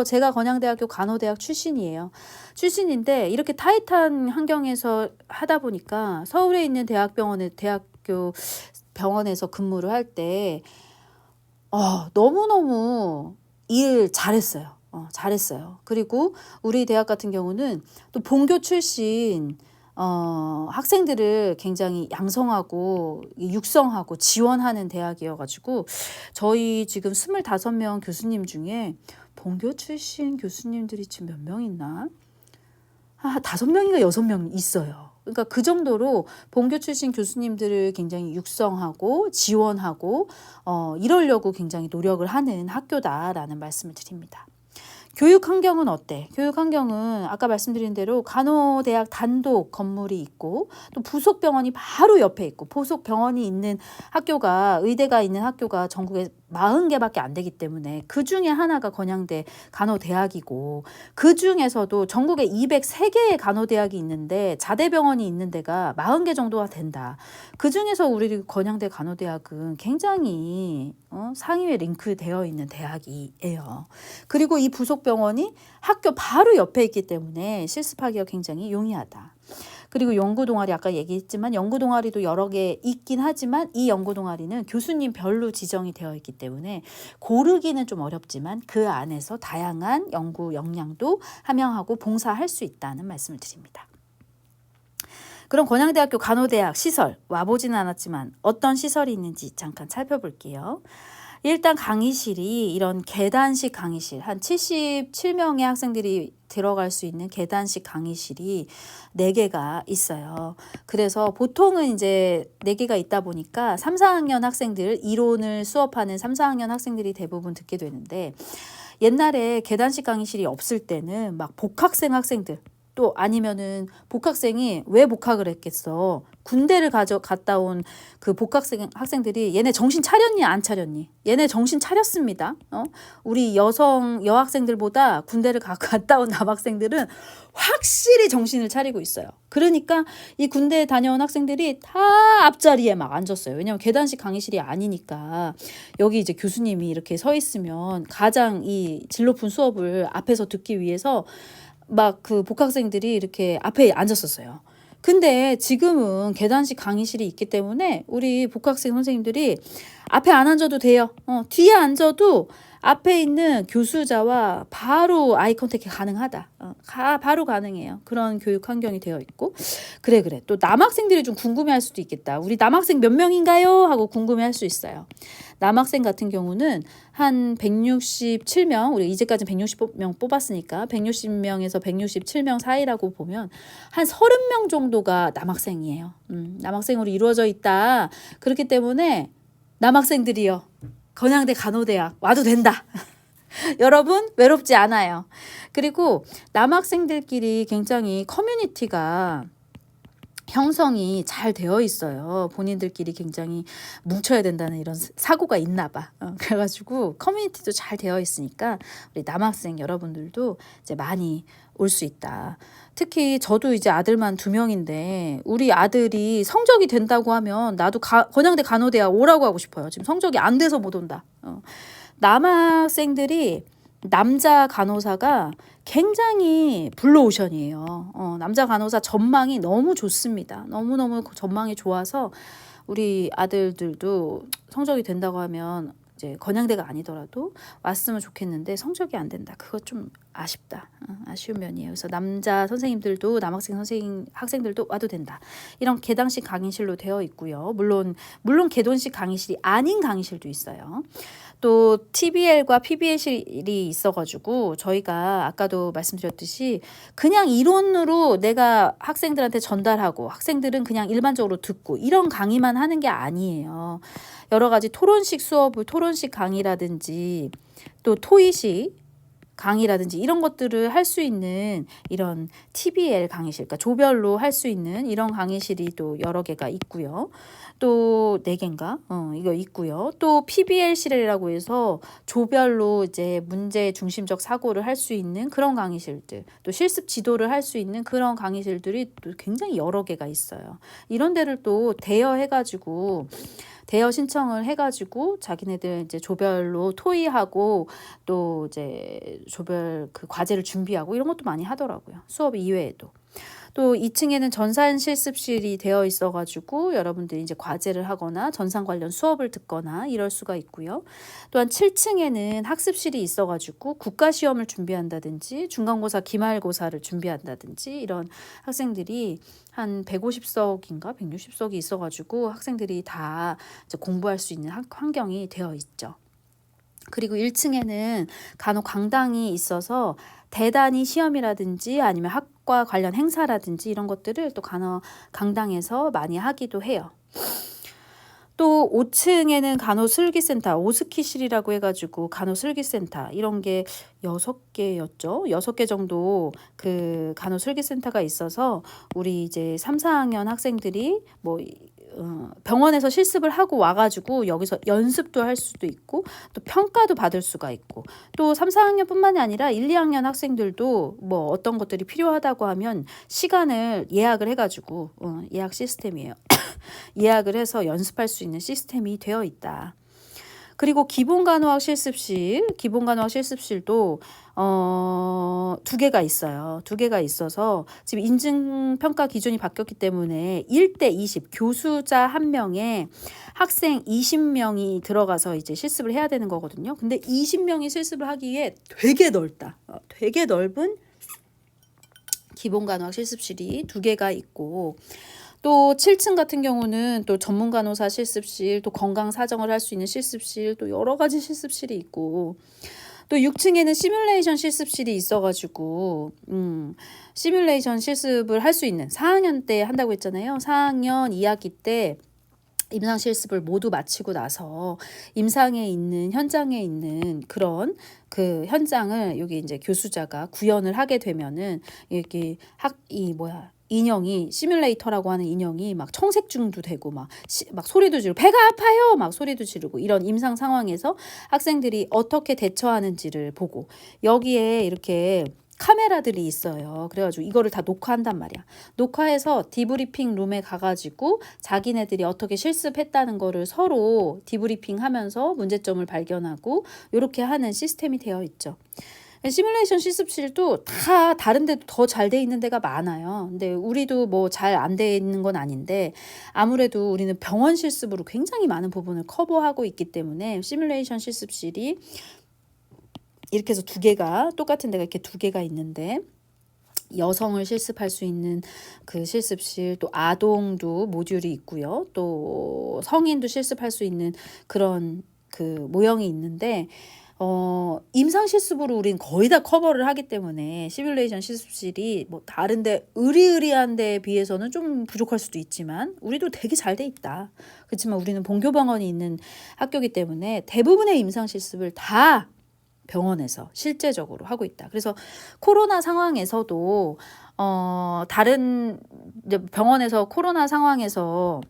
제가 건양대학교 간호대학 출신이에요. 출신인데 이렇게 타이트한 환경에서 하다 보니까 서울에 있는 대학교 병원에서 근무를 할 때 너무너무 일 잘했어요. 잘했어요. 그리고 우리 대학 같은 경우는 또 본교 출신 학생들을 굉장히 양성하고 육성하고 지원하는 대학이어가지고 저희 지금 25명 교수님 중에 본교 출신 교수님들이 지금 몇 명 있나? 5명인가 6명 있어요. 그러니까 그 정도로 본교 출신 교수님들을 굉장히 육성하고 지원하고 이러려고 굉장히 노력을 하는 학교다라는 말씀을 드립니다. 교육 환경은 어때? 교육 환경은 아까 말씀드린 대로 간호대학 단독 건물이 있고 또 부속 병원이 바로 옆에 있고 부속 병원이 있는 의대가 있는 학교가 전국에 40개밖에 안 되기 때문에 그 중에 하나가 건양대 간호대학이고 그 중에서도 전국에 203개의 간호대학이 있는데 자대병원이 있는 데가 40개 정도가 된다. 그 중에서 우리 건양대 간호대학은 굉장히 상위에 링크되어 있는 대학이에요. 그리고 이 부속 병원이 학교 바로 옆에 있기 때문에 실습하기가 굉장히 용이하다. 그리고 연구동아리 아까 얘기했지만 연구동아리도 여러 개 있긴 하지만 이 연구동아리는 교수님별로 지정이 되어 있기 때문에 고르기는 좀 어렵지만 그 안에서 다양한 연구 역량도 함양하고 봉사할 수 있다는 말씀을 드립니다. 그럼 건양대학교 간호대학 시설 와보지는 않았지만 어떤 시설이 있는지 잠깐 살펴볼게요. 일단 강의실이 이런 계단식 강의실, 한 77명의 학생들이 들어갈 수 있는 계단식 강의실이 4개가 있어요. 그래서 보통은 이제 4개가 있다 보니까 3, 4학년 학생들, 이론을 수업하는 3, 4학년 학생들이 대부분 듣게 되는데 옛날에 계단식 강의실이 없을 때는 막 복학생 학생들, 또 아니면은 복학생이 왜 복학을 했겠어? 군대를 갔다 온 그 학생들이 얘네 정신 차렸니 안 차렸니? 얘네 정신 차렸습니다. 우리 여학생들보다 군대를 갔다 온 남학생들은 확실히 정신을 차리고 있어요. 그러니까 이 군대에 다녀온 학생들이 다 앞자리에 막 앉았어요. 왜냐면 계단식 강의실이 아니니까 여기 이제 교수님이 이렇게 서 있으면 가장 이 질 높은 수업을 앞에서 듣기 위해서 막 그 복학생들이 이렇게 앞에 앉았었어요. 근데 지금은 계단식 강의실이 있기 때문에 우리 복학생 선생님들이 앞에 안 앉아도 돼요. 뒤에 앉아도 앞에 있는 교수자와 바로 아이 컨택이 가능하다. 바로 가능해요. 그런 교육 환경이 되어 있고. 그래. 또 남학생들이 좀 궁금해할 수도 있겠다. 우리 남학생 몇 명인가요? 하고 궁금해할 수 있어요. 남학생 같은 경우는 한 167명, 우리 이제까지 160명 뽑았으니까 160명에서 167명 사이라고 보면 한 30명 정도가 남학생이에요. 남학생으로 이루어져 있다. 그렇기 때문에 남학생들이요, 건양대 간호대학 와도 된다. 여러분 외롭지 않아요. 그리고 남학생들끼리 굉장히 커뮤니티가 형성이 잘 되어 있어요. 본인들끼리 굉장히 뭉쳐야 된다는 이런 사고가 있나 봐. 그래가지고 커뮤니티도 잘 되어 있으니까 우리 남학생 여러분들도 이제 많이 올 수 있다. 특히 저도 이제 아들만 2명인데 우리 아들이 성적이 된다고 하면 나도 건양대 간호대학 오라고 하고 싶어요. 지금 성적이 안 돼서 못 온다. 남학생들이 남자 간호사가 굉장히 블루오션이에요. 남자 간호사 전망이 너무 좋습니다. 너무너무 전망이 좋아서 우리 아들들도 성적이 된다고 하면 이제 건양대가 아니더라도 왔으면 좋겠는데 성적이 안 된다. 그거 좀 아쉽다. 아쉬운 면이에요. 그래서 남자 선생님들도 남학생 학생들도 와도 된다. 이런 계단식 강의실로 되어 있고요. 물론 계단식 강의실이 아닌 강의실도 있어요. 또 TBL과 PBL실이 있어가지고 저희가 아까도 말씀드렸듯이 그냥 이론으로 내가 학생들한테 전달하고 학생들은 그냥 일반적으로 듣고 이런 강의만 하는 게 아니에요. 여러 가지 토론식 강의라든지 또 토의식 강의라든지 이런 것들을 할 수 있는 이런 TBL 강의실, 그러니까 조별로 할 수 있는 이런 강의실이 또 여러 개가 있고요. 또 4개인가? 이거 있고요. 또 PBL실이라고 해서 조별로 이제 문제 중심적 사고를 할 수 있는 그런 강의실들, 또 실습 지도를 할 수 있는 그런 강의실들이 또 굉장히 여러 개가 있어요. 이런 데를 또 대여 신청을 해가지고 자기네들 이제 조별로 토의하고 또 이제 조별 그 과제를 준비하고 이런 것도 많이 하더라고요. 수업 이외에도. 또 2층에는 전산 실습실이 되어 있어가지고 여러분들이 이제 과제를 하거나 전산 관련 수업을 듣거나 이럴 수가 있고요. 또한 7층에는 학습실이 있어가지고 국가시험을 준비한다든지 중간고사, 기말고사를 준비한다든지 이런 학생들이 한 150석인가 160석이 있어가지고 학생들이 다 이제 공부할 수 있는 환경이 되어 있죠. 그리고 1층에는 간혹 강당이 있어서 대단위 시험이라든지 아니면 학과 관련 행사라든지 이런 것들을 또 강당에서 많이 하기도 해요. 또 5층에는 간호슬기센터, 오스키실이라고 해가지고 간호슬기센터 이런 게 6개였죠. 6개 정도 그 간호슬기센터가 있어서 우리 이제 3, 4학년 학생들이 뭐 병원에서 실습을 하고 와가지고 여기서 연습도 할 수도 있고 또 평가도 받을 수가 있고 또 3, 4학년뿐만이 아니라 1, 2학년 학생들도 뭐 어떤 것들이 필요하다고 하면 시간을 예약을 해가지고 예약 시스템이에요. 예약을 해서 연습할 수 있는 시스템이 되어 있다. 그리고 기본간호학 실습실도 2개가 있어요. 2개가 있어서 지금 인증평가 기준이 바뀌었기 때문에 1대 20 교수자 1명에 학생 20명이 들어가서 이제 실습을 해야 되는 거거든요. 근데 20명이 실습을 하기에 되게 넓다. 되게 넓은 기본간호학 실습실이 2개가 있고 또 7층 같은 경우는 또 전문간호사 실습실, 또 건강사정을 할 수 있는 실습실, 또 여러 가지 실습실이 있고 또 6층에는 시뮬레이션 실습실이 있어가지고 시뮬레이션 실습을 할 수 있는 4학년 때 한다고 했잖아요. 4학년 2학기 때 임상 실습을 모두 마치고 나서 임상에 있는 현장에 있는 그런 그 현장을 여기 이제 교수자가 구현을 하게 되면은 이렇게 인형이 시뮬레이터라고 하는 인형이 막 청색증도 되고 막 소리도 지르고 배가 아파요 막 소리도 지르고 이런 임상 상황에서 학생들이 어떻게 대처하는지를 보고 여기에 이렇게 카메라들이 있어요. 그래가지고 이거를 다 녹화한단 말이야. 녹화해서 디브리핑 룸에 가가지고 자기네들이 어떻게 실습했다는 거를 서로 디브리핑 하면서 문제점을 발견하고 이렇게 하는 시스템이 되어 있죠. 시뮬레이션 실습실도 다 다른 데도 더 잘 돼 있는 데가 많아요. 근데 우리도 뭐 잘 안 돼 있는 건 아닌데 아무래도 우리는 병원 실습으로 굉장히 많은 부분을 커버하고 있기 때문에 시뮬레이션 실습실이 이렇게 해서 두 개가 똑같은 데가 이렇게 두 개가 있는데 여성을 실습할 수 있는 그 실습실, 또 아동도 모듈이 있고요. 또 성인도 실습할 수 있는 그런 그 모형이 있는데 임상 실습으로 우린 거의 다 커버를 하기 때문에 시뮬레이션 실습실이 뭐 다른데 으리으리한 데에 비해서는 좀 부족할 수도 있지만 우리도 되게 잘 돼 있다. 그렇지만 우리는 본교병원이 있는 학교이기 때문에 대부분의 임상 실습을 다 병원에서 실제적으로 하고 있다. 그래서 코로나 상황에서도 다른 이제 병원에서 코로나 상황에서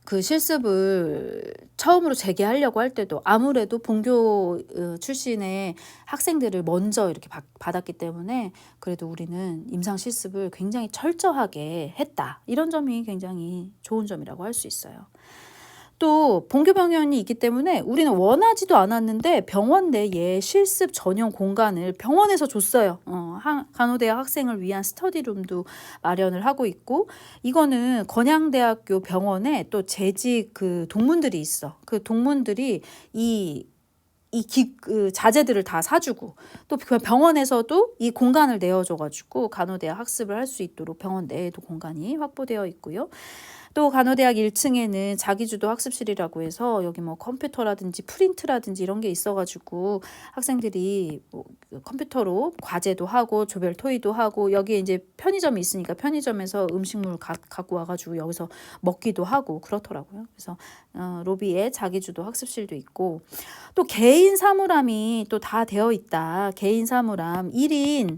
그 실습을 처음으로 재개하려고 할 때도 아무래도 본교 출신의 학생들을 먼저 이렇게 받았기 때문에 그래도 우리는 임상 실습을 굉장히 철저하게 했다. 이런 점이 굉장히 좋은 점이라고 할 수 있어요. 또 본교병원이 있기 때문에 우리는 원하지도 않았는데 병원 내에 실습 전용 공간을 병원에서 줬어요. 간호대학 학생을 위한 스터디룸도 마련을 하고 있고, 이거는 건양대학교 병원에 또 재직 그 동문들이 있어. 그 동문들이 그 자재들을 다 사주고 또 병원에서도 이 공간을 내어줘가지고 간호대학 학습을 할 수 있도록 병원 내에도 공간이 확보되어 있고요. 또 간호대학 1층에는 자기주도 학습실이라고 해서 여기 뭐 컴퓨터라든지 프린트라든지 이런 게 있어가지고 학생들이 뭐 컴퓨터로 과제도 하고 조별 토의도 하고, 여기에 이제 편의점이 있으니까 편의점에서 음식물 갖고 와가지고 여기서 먹기도 하고 그렇더라고요. 그래서 로비에 자기주도 학습실도 있고, 또 개인 사물함이 또 다 되어 있다. 개인 사물함 1인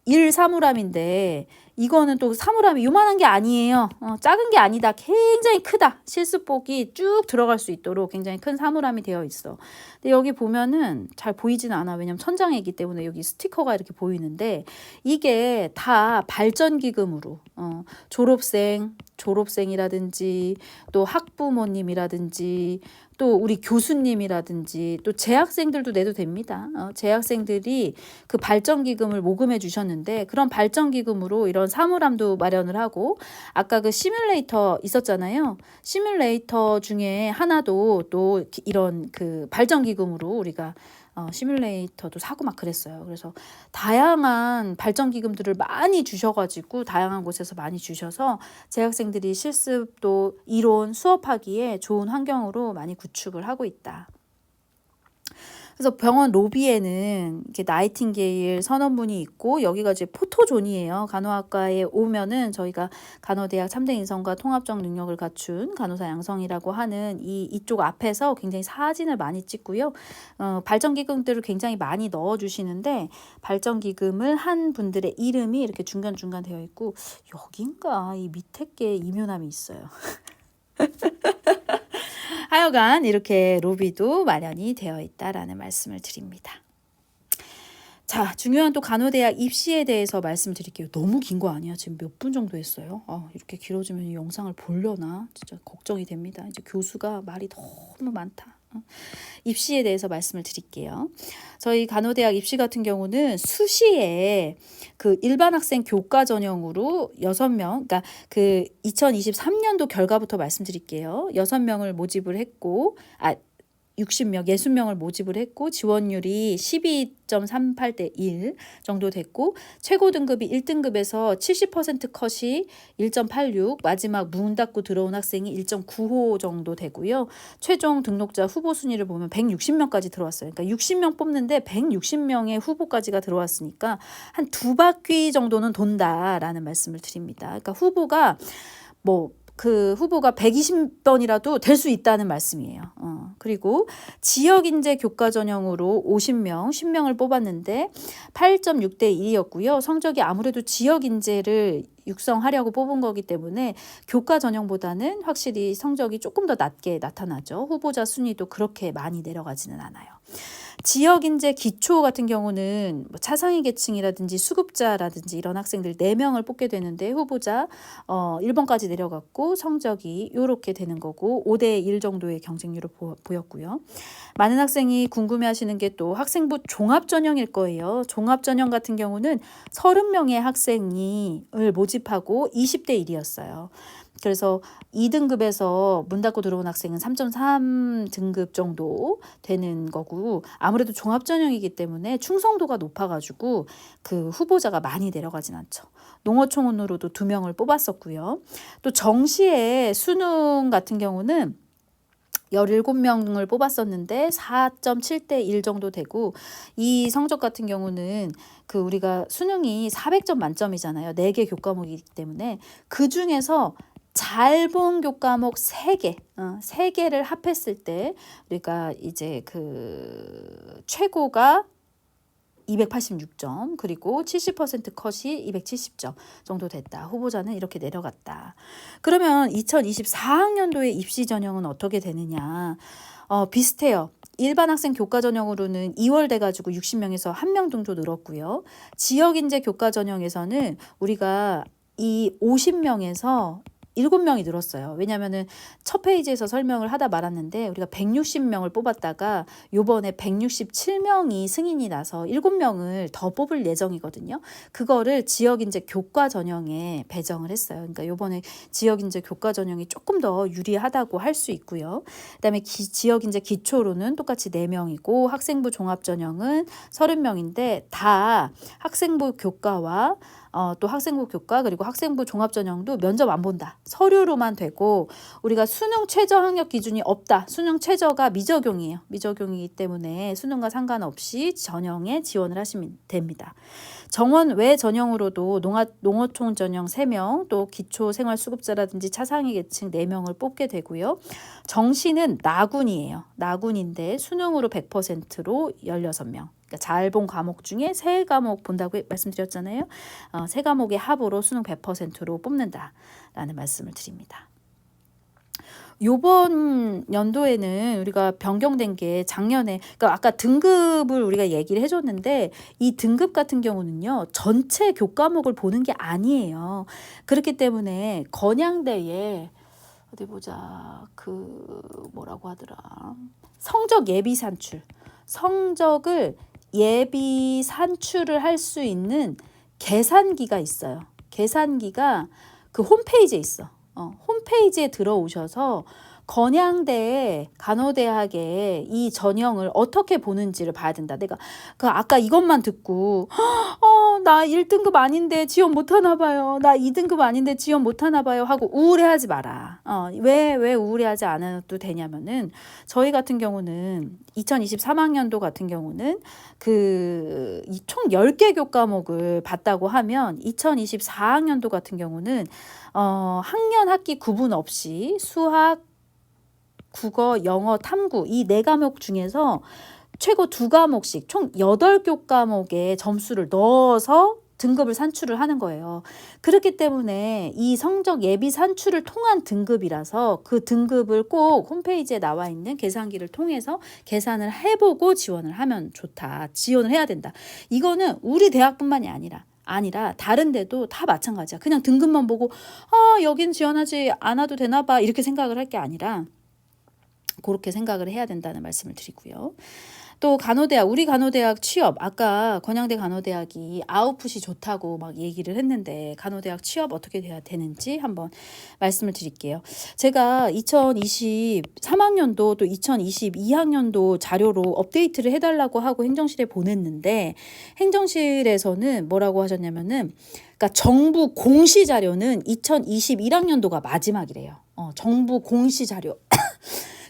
1 사물함인데 이거는 또 사물함이 요만한 게 아니에요. 작은 게 아니다. 굉장히 크다. 실습복이 쭉 들어갈 수 있도록 굉장히 큰 사물함이 되어 있어. 근데 여기 보면은 잘 보이지는 않아. 왜냐면 천장에 있기 때문에 여기 스티커가 이렇게 보이는데 이게 다 발전기금으로 졸업생이라든지 또 학부모님이라든지 또 우리 교수님이라든지 또 재학생들도 내도 됩니다. 재학생들이 그 발전기금을 모금해 주셨는데 그런 발전기금으로 이런 사물함도 마련을 하고, 아까 그 시뮬레이터 있었잖아요. 시뮬레이터 중에 하나도 또 이런 그 발전기금으로 우리가 시뮬레이터도 사고 막 그랬어요. 그래서 다양한 발전기금들을 많이 주셔가지고 다양한 곳에서 많이 주셔서 재학생들이 실습도 이론 수업하기에 좋은 환경으로 많이 구축을 하고 있다. 그래서 병원 로비에는 이렇게 나이팅게일 선언문이 있고, 여기가 이제 포토존이에요. 간호학과에 오면은 저희가 간호대학 3대 인성과 통합적 능력을 갖춘 간호사 양성이라고 하는 이쪽 앞에서 굉장히 사진을 많이 찍고요. 발전기금들을 굉장히 많이 넣어주시는데 발전기금을 한 분들의 이름이 이렇게 중간중간 되어 있고, 여긴가 이 밑에 게 이묘남이 있어요. 하여간 이렇게 로비도 마련이 되어 있다라는 말씀을 드립니다. 자, 중요한 또 간호대학 입시에 대해서 말씀드릴게요. 너무 긴 거 아니야? 지금 몇 분 정도 했어요? 이렇게 길어지면 이 영상을 보려나? 진짜 걱정이 됩니다. 이제 교수가 말이 너무 많다. 입시에 대해서 말씀을 드릴게요. 저희 간호대학 입시 같은 경우는 수시에 그 일반 학생 교과 전형으로 6명, 그러니까 그 2023년도 결과부터 말씀드릴게요. 6명을 모집을 했고, 60명, 60명을 모집을 했고 지원율이 12.38대 1 정도 됐고, 최고 등급이 1등급에서 70% 컷이 1.86, 마지막 문 닫고 들어온 학생이 1.95 정도 되고요. 최종 등록자 후보 순위를 보면 160명까지 들어왔어요. 그러니까 60명 뽑는데 160명의 후보까지가 들어왔으니까 한 2바퀴 정도는 돈다라는 말씀을 드립니다. 그러니까 후보가 그 후보가 120번이라도 될 수 있다는 말씀이에요. 그리고 지역인재 교과 전형으로 50명, 10명을 뽑았는데 8.6대 1이었고요. 성적이 아무래도 지역인재를 육성하려고 뽑은 거기 때문에 교과 전형보다는 확실히 성적이 조금 더 낮게 나타나죠. 후보자 순위도 그렇게 많이 내려가지는 않아요. 지역 인재 기초 같은 경우는 뭐 차상위 계층이라든지 수급자라든지 이런 학생들 4명을 뽑게 되는데 후보자 1번까지 내려갔고 성적이 요렇게 되는 거고 5대 1 정도의 경쟁률을 보였고요. 많은 학생이 궁금해하시는 게 또 학생부 종합전형일 거예요. 종합전형 같은 경우는 30명의 학생을 모집하고 20대 1이었어요. 그래서 2등급에서 문 닫고 들어온 학생은 3.3등급 정도 되는 거고 아무래도 종합전형이기 때문에 충성도가 높아가지고 그 후보자가 많이 내려가진 않죠. 농어촌으로도 2명을 뽑았었고요. 또 정시에 수능 같은 경우는 17명을 뽑았었는데 4.7대 1 정도 되고 이 성적 같은 경우는 그 우리가 수능이 400점 만점이잖아요. 4개 교과목이기 때문에 그중에서 잘 본 교과목 3개, 3개를 합했을 때 우리가 이제 그 최고가 286점 그리고 70% 컷이 270점 정도 됐다. 후보자는 이렇게 내려갔다. 그러면 2024학년도의 입시 전형은 어떻게 되느냐? 비슷해요. 일반 학생 교과 전형으로는 2월 돼가지고 60명에서 1명 정도 늘었고요. 지역인재 교과 전형에서는 우리가 이 50명에서 7명이 늘었어요. 왜냐하면은 첫 페이지에서 설명을 하다 말았는데 우리가 160명을 뽑았다가 요번에 167명이 승인이 나서 7명을 더 뽑을 예정이거든요. 그거를 지역인재 교과 전형에 배정을 했어요. 그러니까 요번에 지역인재 교과 전형이 조금 더 유리하다고 할 수 있고요. 그다음에 지역인재 기초로는 똑같이 4명이고 학생부 종합 전형은 30명인데 다 학생부 교과와 또 학생부 교과 그리고 학생부 종합 전형도 면접 안 본다. 서류로만 되고 우리가 수능 최저 학력 기준이 없다. 수능 최저가 미적용이에요. 미적용이기 때문에 수능과 상관없이 전형에 지원을 하시면 됩니다. 정원 외 전형으로도 농어촌 전형 3명, 또 기초생활수급자라든지 차상위 계층 4명을 뽑게 되고요. 정시는 나군이에요. 나군인데 수능으로 100%로 16명. 그러니까 잘 본 과목 중에 3과목 본다고 말씀드렸잖아요. 3과목의 합으로 수능 100%로 뽑는다라는 말씀을 드립니다. 요번 연도에는 우리가 변경된 게 작년에 그러니까 아까 등급을 우리가 얘기를 해줬는데 이 등급 같은 경우는요 전체 교과목을 보는 게 아니에요. 그렇기 때문에 건양대에 어디 보자 그 뭐라고 하더라 성적 예비 산출 성적을 예비 산출을 할 수 있는 계산기가 있어요. 계산기가 그 홈페이지에 있어. 홈페이지에 들어오셔서 건양대 간호대학의 이 전형을 어떻게 보는지를 봐야 된다. 내가 그 아까 이것만 듣고 나 1등급 아닌데 지원 못하나 봐요. 나 2등급 아닌데 지원 못하나 봐요 하고 우울해하지 마라. 왜 우울해하지 않아도 되냐면은 저희 같은 경우는 2023학년도 같은 경우는 그 총 10개 교과목을 봤다고 하면 2024학년도 같은 경우는 학년 학기 구분 없이 수학, 국어, 영어, 탐구 이 4과목 중에서 최고 2과목씩 총 8교과목에 점수를 넣어서 등급을 산출을 하는 거예요. 그렇기 때문에 이 성적 예비 산출을 통한 등급이라서 그 등급을 꼭 홈페이지에 나와 있는 계산기를 통해서 계산을 해보고 지원을 하면 좋다. 지원을 해야 된다. 이거는 우리 대학뿐만이 아니라 다른 데도 다 마찬가지야. 그냥 등급만 보고 여긴 지원하지 않아도 되나 봐 이렇게 생각을 할 게 아니라 그렇게 생각을 해야 된다는 말씀을 드리고요. 또 간호대학, 우리 간호대학 취업, 아까 건양대 간호대학이 아웃풋이 좋다고 막 얘기를 했는데 간호대학 취업 어떻게 돼야 되는지 한번 말씀을 드릴게요. 제가 2023학년도 또 2022학년도 자료로 업데이트를 해달라고 하고 행정실에 보냈는데 행정실에서는 뭐라고 하셨냐면은 그러니까 정부 공시 자료는 2021학년도가 마지막이래요. 정부 공시 자료.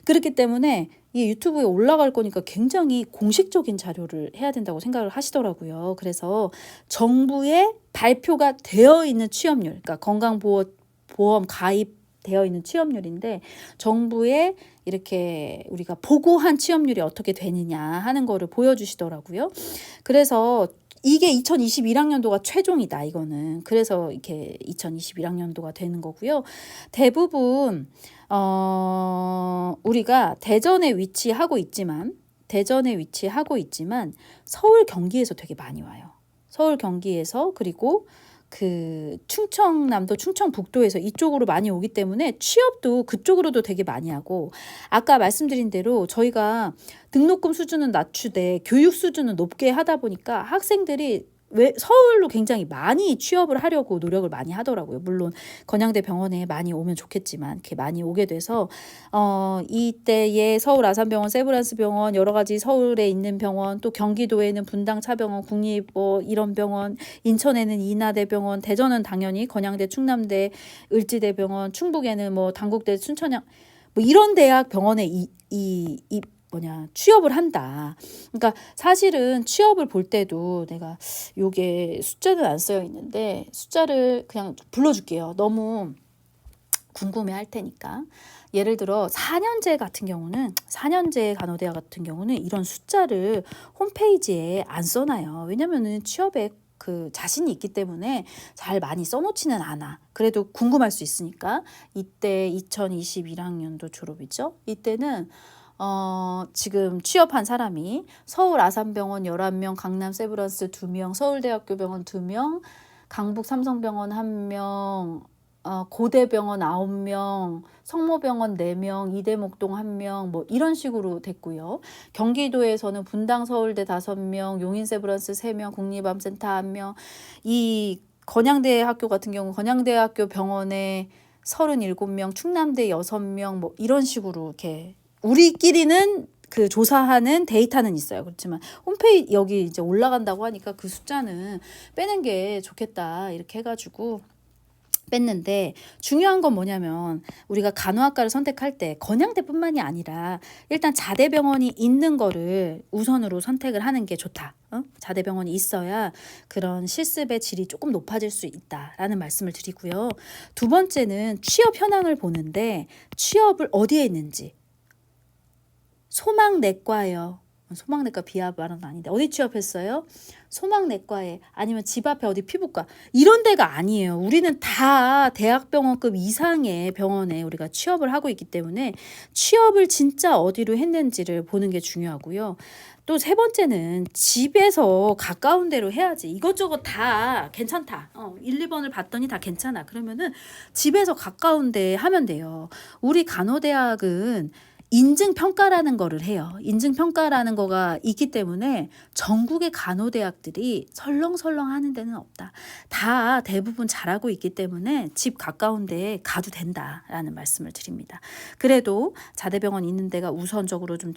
그렇기 때문에 이 유튜브에 올라갈 거니까 굉장히 공식적인 자료를 해야 된다고 생각을 하시더라고요. 그래서 정부의 발표가 되어 있는 취업률, 그러니까 건강보험 가입되어 있는 취업률인데 정부의 이렇게 우리가 보고한 취업률이 어떻게 되느냐 하는 거를 보여주시더라고요. 그래서 이게 2021학년도가 최종이다 이거는. 그래서 이렇게 2021학년도가 되는 거고요. 대부분 우리가 대전에 위치하고 있지만 대전에 위치하고 있지만 서울 경기에서 되게 많이 와요. 서울 경기에서 그리고 그 충청남도 충청북도에서 이쪽으로 많이 오기 때문에 취업도 그쪽으로도 되게 많이 하고 아까 말씀드린 대로 저희가 등록금 수준은 낮추되 교육 수준은 높게 하다 보니까 학생들이 왜 서울로 굉장히 많이 취업을 하려고 노력을 많이 하더라고요. 물론 건양대 병원에 많이 오면 좋겠지만 이렇게 많이 오게 돼서 이때에 서울 아산병원, 세브란스 병원, 여러 가지 서울에 있는 병원, 또 경기도에는 분당 차병원, 국립 이런 병원, 인천에는 인하대병원, 대전은 당연히 건양대, 충남대, 을지대병원, 충북에는 뭐 단국대, 춘천향 뭐 이런 대학 병원에 취업을 한다. 그러니까 사실은 취업을 볼 때도 내가 요게 숫자는 안 쓰여 있는데 숫자를 그냥 불러줄게요. 너무 궁금해 할 테니까. 예를 들어 4년제 같은 경우는 4년제 간호대학 같은 경우는 이런 숫자를 홈페이지에 안 써놔요. 왜냐면은 취업에 그 자신이 있기 때문에 잘 많이 써놓지는 않아. 그래도 궁금할 수 있으니까. 이때 2021학년도 졸업이죠. 이때는 지금 취업한 사람이 서울 아산병원 11명, 강남 세브란스 2명, 서울대학교 병원 2명, 강북 삼성병원 1명, 고대병원 9명, 성모병원 4명, 이대목동 1명, 뭐 이런 식으로 됐고요. 경기도에서는 분당 서울대 5명, 용인 세브란스 3명, 국립암센터 1명, 이 건양대학교 같은 경우 건양대학교 병원에 37명, 충남대 6명, 뭐 이런 식으로 이렇게 우리끼리는 그 조사하는 데이터는 있어요. 그렇지만 홈페이지 여기 이제 올라간다고 하니까 그 숫자는 빼는 게 좋겠다 이렇게 해가지고 뺐는데 중요한 건 뭐냐면 우리가 간호학과를 선택할 때 건양대뿐만이 아니라 일단 자대병원이 있는 거를 우선으로 선택을 하는 게 좋다. 자대병원이 있어야 그런 실습의 질이 조금 높아질 수 있다라는 말씀을 드리고요. 두 번째는 취업 현황을 보는데 취업을 어디에 있는지 소망내과예요. 소망내과 비하 발언은 아닌데 어디 취업했어요? 소망내과에 아니면 집 앞에 어디 피부과 이런 데가 아니에요. 우리는 다 대학병원급 이상의 병원에 우리가 취업을 하고 있기 때문에 취업을 진짜 어디로 했는지를 보는 게 중요하고요. 또 세 번째는 집에서 가까운 데로 해야지. 이것저것 다 괜찮다. 1, 2번을 봤더니 다 괜찮아. 그러면은 집에서 가까운 데 하면 돼요. 우리 간호대학은 인증평가라는 거를 해요. 인증평가라는 거가 있기 때문에 전국의 간호대학들이 설렁설렁 하는 데는 없다. 다 대부분 잘하고 있기 때문에 집 가까운 데에 가도 된다라는 말씀을 드립니다. 그래도 자대병원 있는 데가 우선적으로 좀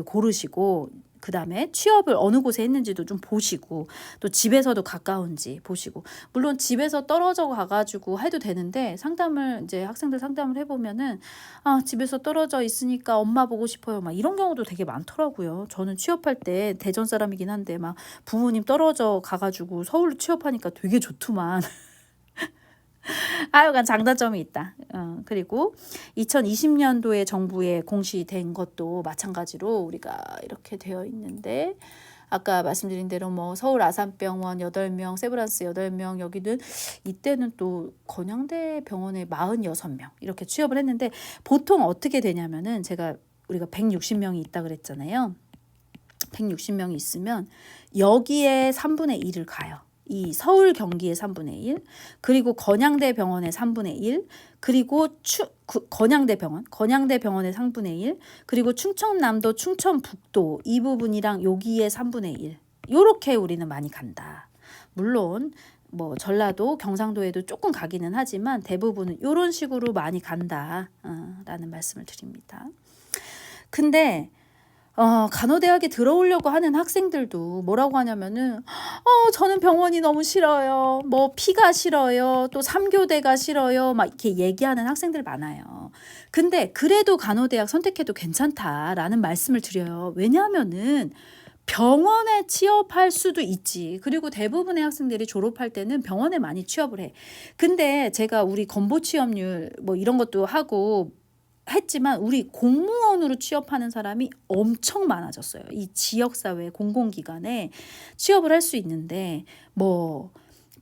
고르시고 그 다음에 취업을 어느 곳에 했는지도 좀 보시고 또 집에서도 가까운지 보시고 물론 집에서 떨어져 가가지고 해도 되는데 상담을 이제 학생들 상담을 해보면은 집에서 떨어져 있으니까 엄마 보고 싶어요 막 이런 경우도 되게 많더라고요. 저는 취업할 때 대전 사람이긴 한데 막 부모님 떨어져 가가지고 서울로 취업하니까 되게 좋더만. 하여간 장단점이 있다. 그리고 2020년도에 정부에 공시된 것도 마찬가지로 우리가 이렇게 되어 있는데 아까 말씀드린 대로 뭐 서울 아산병원 8명, 세브란스 8명 여기는 이때는 또 건양대 병원에 46명 이렇게 취업을 했는데 보통 어떻게 되냐면은 우리가 160명이 있다 그랬잖아요. 160명이 있으면 여기에 3분의 1을 가요. 이 서울 경기의 3분의 1 그리고 건양대 병원의 3분의 1 그리고 건양대 병원의 3분의 1 그리고 충청남도 충청북도 이 부분이랑 여기에 3분의 1 요렇게 우리는 많이 간다. 물론 뭐 전라도 경상도에도 조금 가기는 하지만 대부분은 이런 식으로 많이 간다 라는 말씀을 드립니다. 근데 간호대학에 들어오려고 하는 학생들도 뭐라고 하냐면은 저는 병원이 너무 싫어요. 뭐 피가 싫어요. 또 3교대가 싫어요. 막 이렇게 얘기하는 학생들 많아요. 근데 그래도 간호대학 선택해도 괜찮다라는 말씀을 드려요. 왜냐하면은 병원에 취업할 수도 있지. 그리고 대부분의 학생들이 졸업할 때는 병원에 많이 취업을 해. 근데 제가 우리 건보 취업률 뭐 이런 것도 하고 했지만 우리 공무원으로 취업하는 사람이 엄청 많아졌어요. 이 지역사회 공공기관에 취업을 할 수 있는데 뭐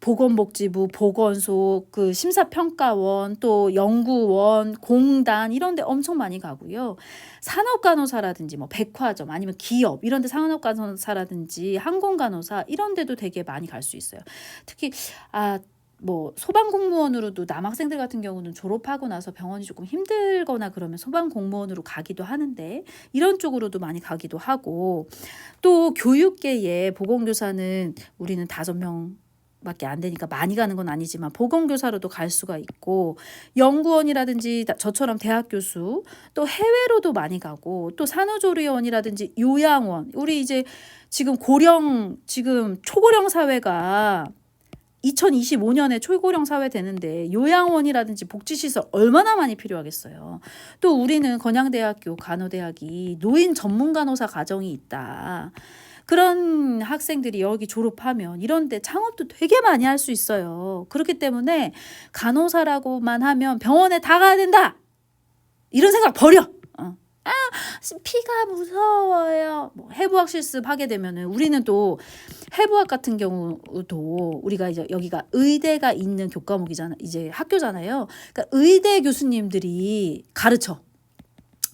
보건복지부, 보건소, 그 심사평가원, 또 연구원, 공단 이런 데 엄청 많이 가고요. 산업간호사라든지 뭐 백화점 아니면 기업 이런 데 산업간호사라든지 항공간호사 이런 데도 되게 많이 갈 수 있어요. 특히 뭐 소방공무원으로도 남학생들 같은 경우는 졸업하고 나서 병원이 조금 힘들거나 그러면 소방공무원으로 가기도 하는데 이런 쪽으로도 많이 가기도 하고, 또 교육계에 보건교사는 우리는 5명 밖에 안 되니까 많이 가는 건 아니지만 보건교사로도 갈 수가 있고, 연구원이라든지 저처럼 대학 교수, 또 해외로도 많이 가고, 또 산후조리원이라든지 요양원, 우리 이제 지금 초고령 사회가 2025년에 초고령 사회 되는데 요양원이라든지 복지시설 얼마나 많이 필요하겠어요. 또 우리는 건양대학교 간호대학이 노인 전문 간호사 과정이 있다. 그런 학생들이 여기 졸업하면 이런 데 창업도 되게 많이 할 수 있어요. 그렇기 때문에 간호사라고만 하면 병원에 다 가야 된다, 이런 생각 버려. 피가 무서워요. 뭐 해부학 실습하게 되면은, 우리는 또 해부학 같은 경우도 우리가 이제 여기가 의대가 있는 교과목이잖아, 이제 학교잖아요. 그러니까 의대 교수님들이 가르쳐.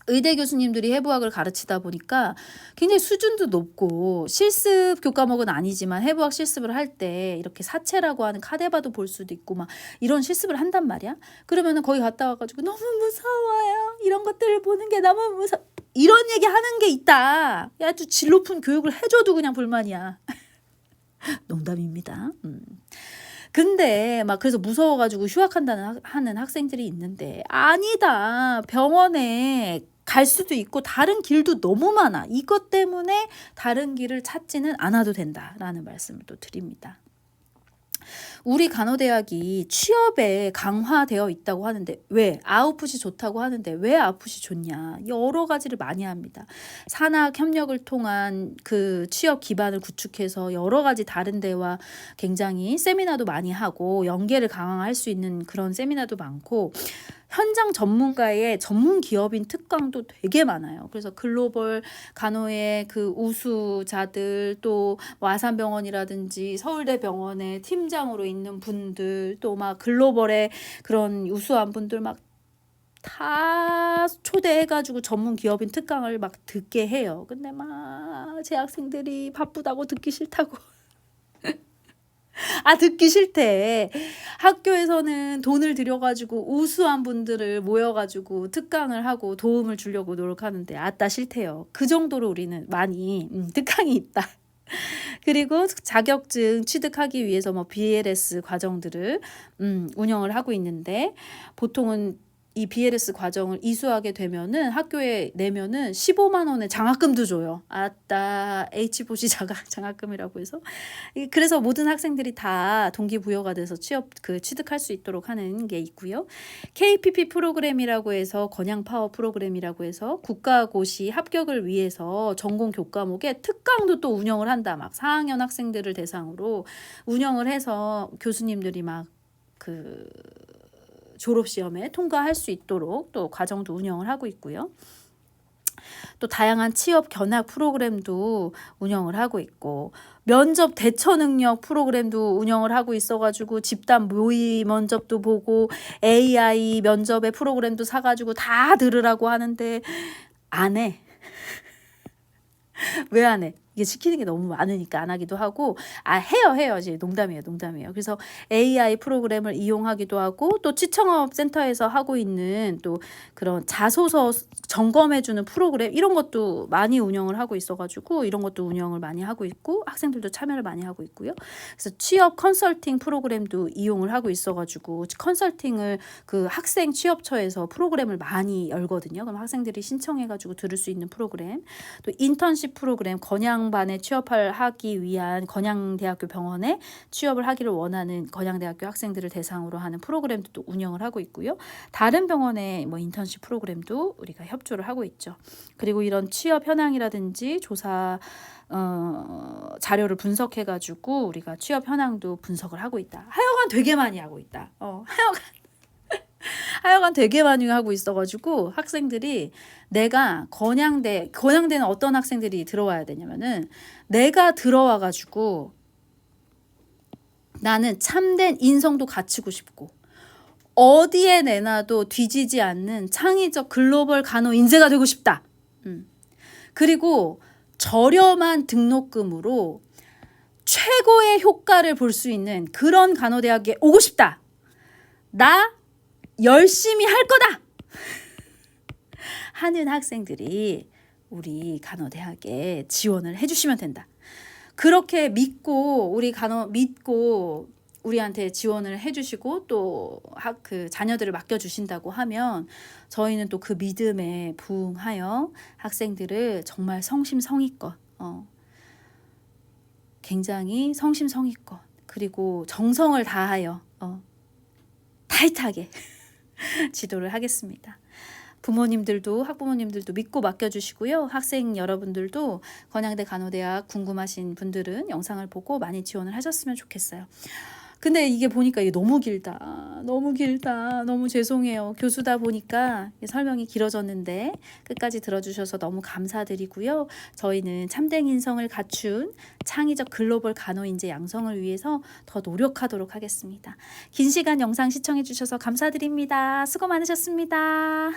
의대 교수님들이 해부학을 가르치다 보니까 굉장히 수준도 높고, 실습 교과목은 아니지만 해부학 실습을 할 때 이렇게 사체라고 하는 카데바도 볼 수도 있고 막 이런 실습을 한단 말이야. 그러면은 거기 갔다 와가지고 너무 무서워요, 이런 것들을 보는 게 너무 무서워, 이런 얘기 하는 게 있다. 아주 질 높은 교육을 해줘도 그냥 불만이야. 농담입니다. 근데 막 그래서 무서워가지고 휴학한다는 하는 학생들이 있는데, 아니다. 병원에 갈 수도 있고 다른 길도 너무 많아. 이것 때문에 다른 길을 찾지는 않아도 된다라는 말씀을 또 드립니다. 우리 간호대학이 취업에 강화되어 있다고 하는데, 왜? 아웃풋이 좋다고 하는데 왜 아웃풋이 좋냐? 여러 가지를 많이 합니다. 산학 협력을 통한 그 취업 기반을 구축해서 여러 가지 다른 데와 굉장히 세미나도 많이 하고 연계를 강화할 수 있는 그런 세미나도 많고, 현장 전문가의 전문 기업인 특강도 되게 많아요. 그래서 글로벌 간호의 그 우수자들, 또 아산병원이라든지 서울대병원의 팀장으로 있는 분들, 또 막 글로벌의 그런 우수한 분들 막 다 초대해가지고 전문 기업인 특강을 막 듣게 해요. 근데 막 제 학생들이 바쁘다고 듣기 싫다고. 듣기 싫대. 학교에서는 돈을 들여가지고 우수한 분들을 모여가지고 특강을 하고 도움을 주려고 노력하는데 아따 싫대요. 그 정도로 우리는 많이 특강이 있다. 그리고 자격증 취득하기 위해서 뭐 BLS 과정들을 운영을 하고 있는데, 보통은 이 BLS 과정을 이수하게 되면은 학교에 내면은 15만 원의 장학금도 줘요. 아따, H보시 장학금이라고 해서. 그래서 모든 학생들이 다 동기부여가 돼서 취득할 수 있도록 하는 게 있고요. KPP 프로그램이라고 해서 건양파워 프로그램이라고 해서 국가고시 합격을 위해서 전공 교과목에 특강도 또 운영을 한다. 막 4학년 학생들을 대상으로 운영을 해서 교수님들이 막 졸업시험에 통과할 수 있도록 또 과정도 운영을 하고 있고요. 또 다양한 취업 견학 프로그램도 운영을 하고 있고, 면접 대처 능력 프로그램도 운영을 하고 있어가지고 집단 모의 면접도 보고 AI 면접의 프로그램도 사가지고 다 들으라고 하는데 안 해. 왜 안 해? 이게 시키는 게 너무 많으니까 안 하기도 하고, 해요. 이제 농담이에요. 그래서 AI 프로그램을 이용하기도 하고, 또 취청업센터에서 하고 있는 또 그런 자소서 점검해주는 프로그램, 이런 것도 많이 운영을 하고 있어가지고 이런 것도 운영을 많이 하고 있고, 학생들도 참여를 많이 하고 있고요. 그래서 취업 컨설팅 프로그램도 이용을 하고 있어가지고, 컨설팅을 그 학생 취업처에서 프로그램을 많이 열거든요. 그럼 학생들이 신청해가지고 들을 수 있는 프로그램, 또 인턴십 프로그램, 건양반에 하기 위한 건양대학교 병원에 취업을 하기를 원하는 건양대학교 학생들을 대상으로 하는 프로그램도 또 운영을 하고 있고요. 다른 병원의 뭐 인턴십 프로그램도 우리가 협조를 하고 있죠. 그리고 이런 취업 현황이라든지 조사 자료를 분석해가지고 우리가 취업 현황도 분석을 하고 있다. 하여간 되게 많이 하고 있다. 하여간 되게 많이 하고 있어가지고 학생들이, 내가 건양대는 어떤 학생들이 들어와야 되냐면은, 내가 들어와가지고 나는 참된 인성도 갖추고 싶고 어디에 내놔도 뒤지지 않는 창의적 글로벌 간호 인재가 되고 싶다. 그리고 저렴한 등록금으로 최고의 효과를 볼 수 있는 그런 간호대학에 오고 싶다. 나 열심히 할 거다. 하는 학생들이 우리 간호대학에 지원을 해주시면 된다. 그렇게 믿고 믿고 우리한테 지원을 해주시고 또 그 자녀들을 맡겨주신다고 하면 저희는 또 그 믿음에 부응하여 학생들을 정말 성심성의껏 굉장히 성심성의껏 그리고 정성을 다하여 타이트하게 지도를 하겠습니다. 부모님들도 학부모님들도 믿고 맡겨주시고요. 학생 여러분들도 건양대 간호대학 궁금하신 분들은 영상을 보고 많이 지원을 하셨으면 좋겠어요. 근데 이게 보니까 이게 너무 길다. 너무 죄송해요. 교수다 보니까 설명이 길어졌는데 끝까지 들어주셔서 너무 감사드리고요. 저희는 참된 인성을 갖춘 창의적 글로벌 간호인재 양성을 위해서 더 노력하도록 하겠습니다. 긴 시간 영상 시청해 주셔서 감사드립니다. 수고 많으셨습니다.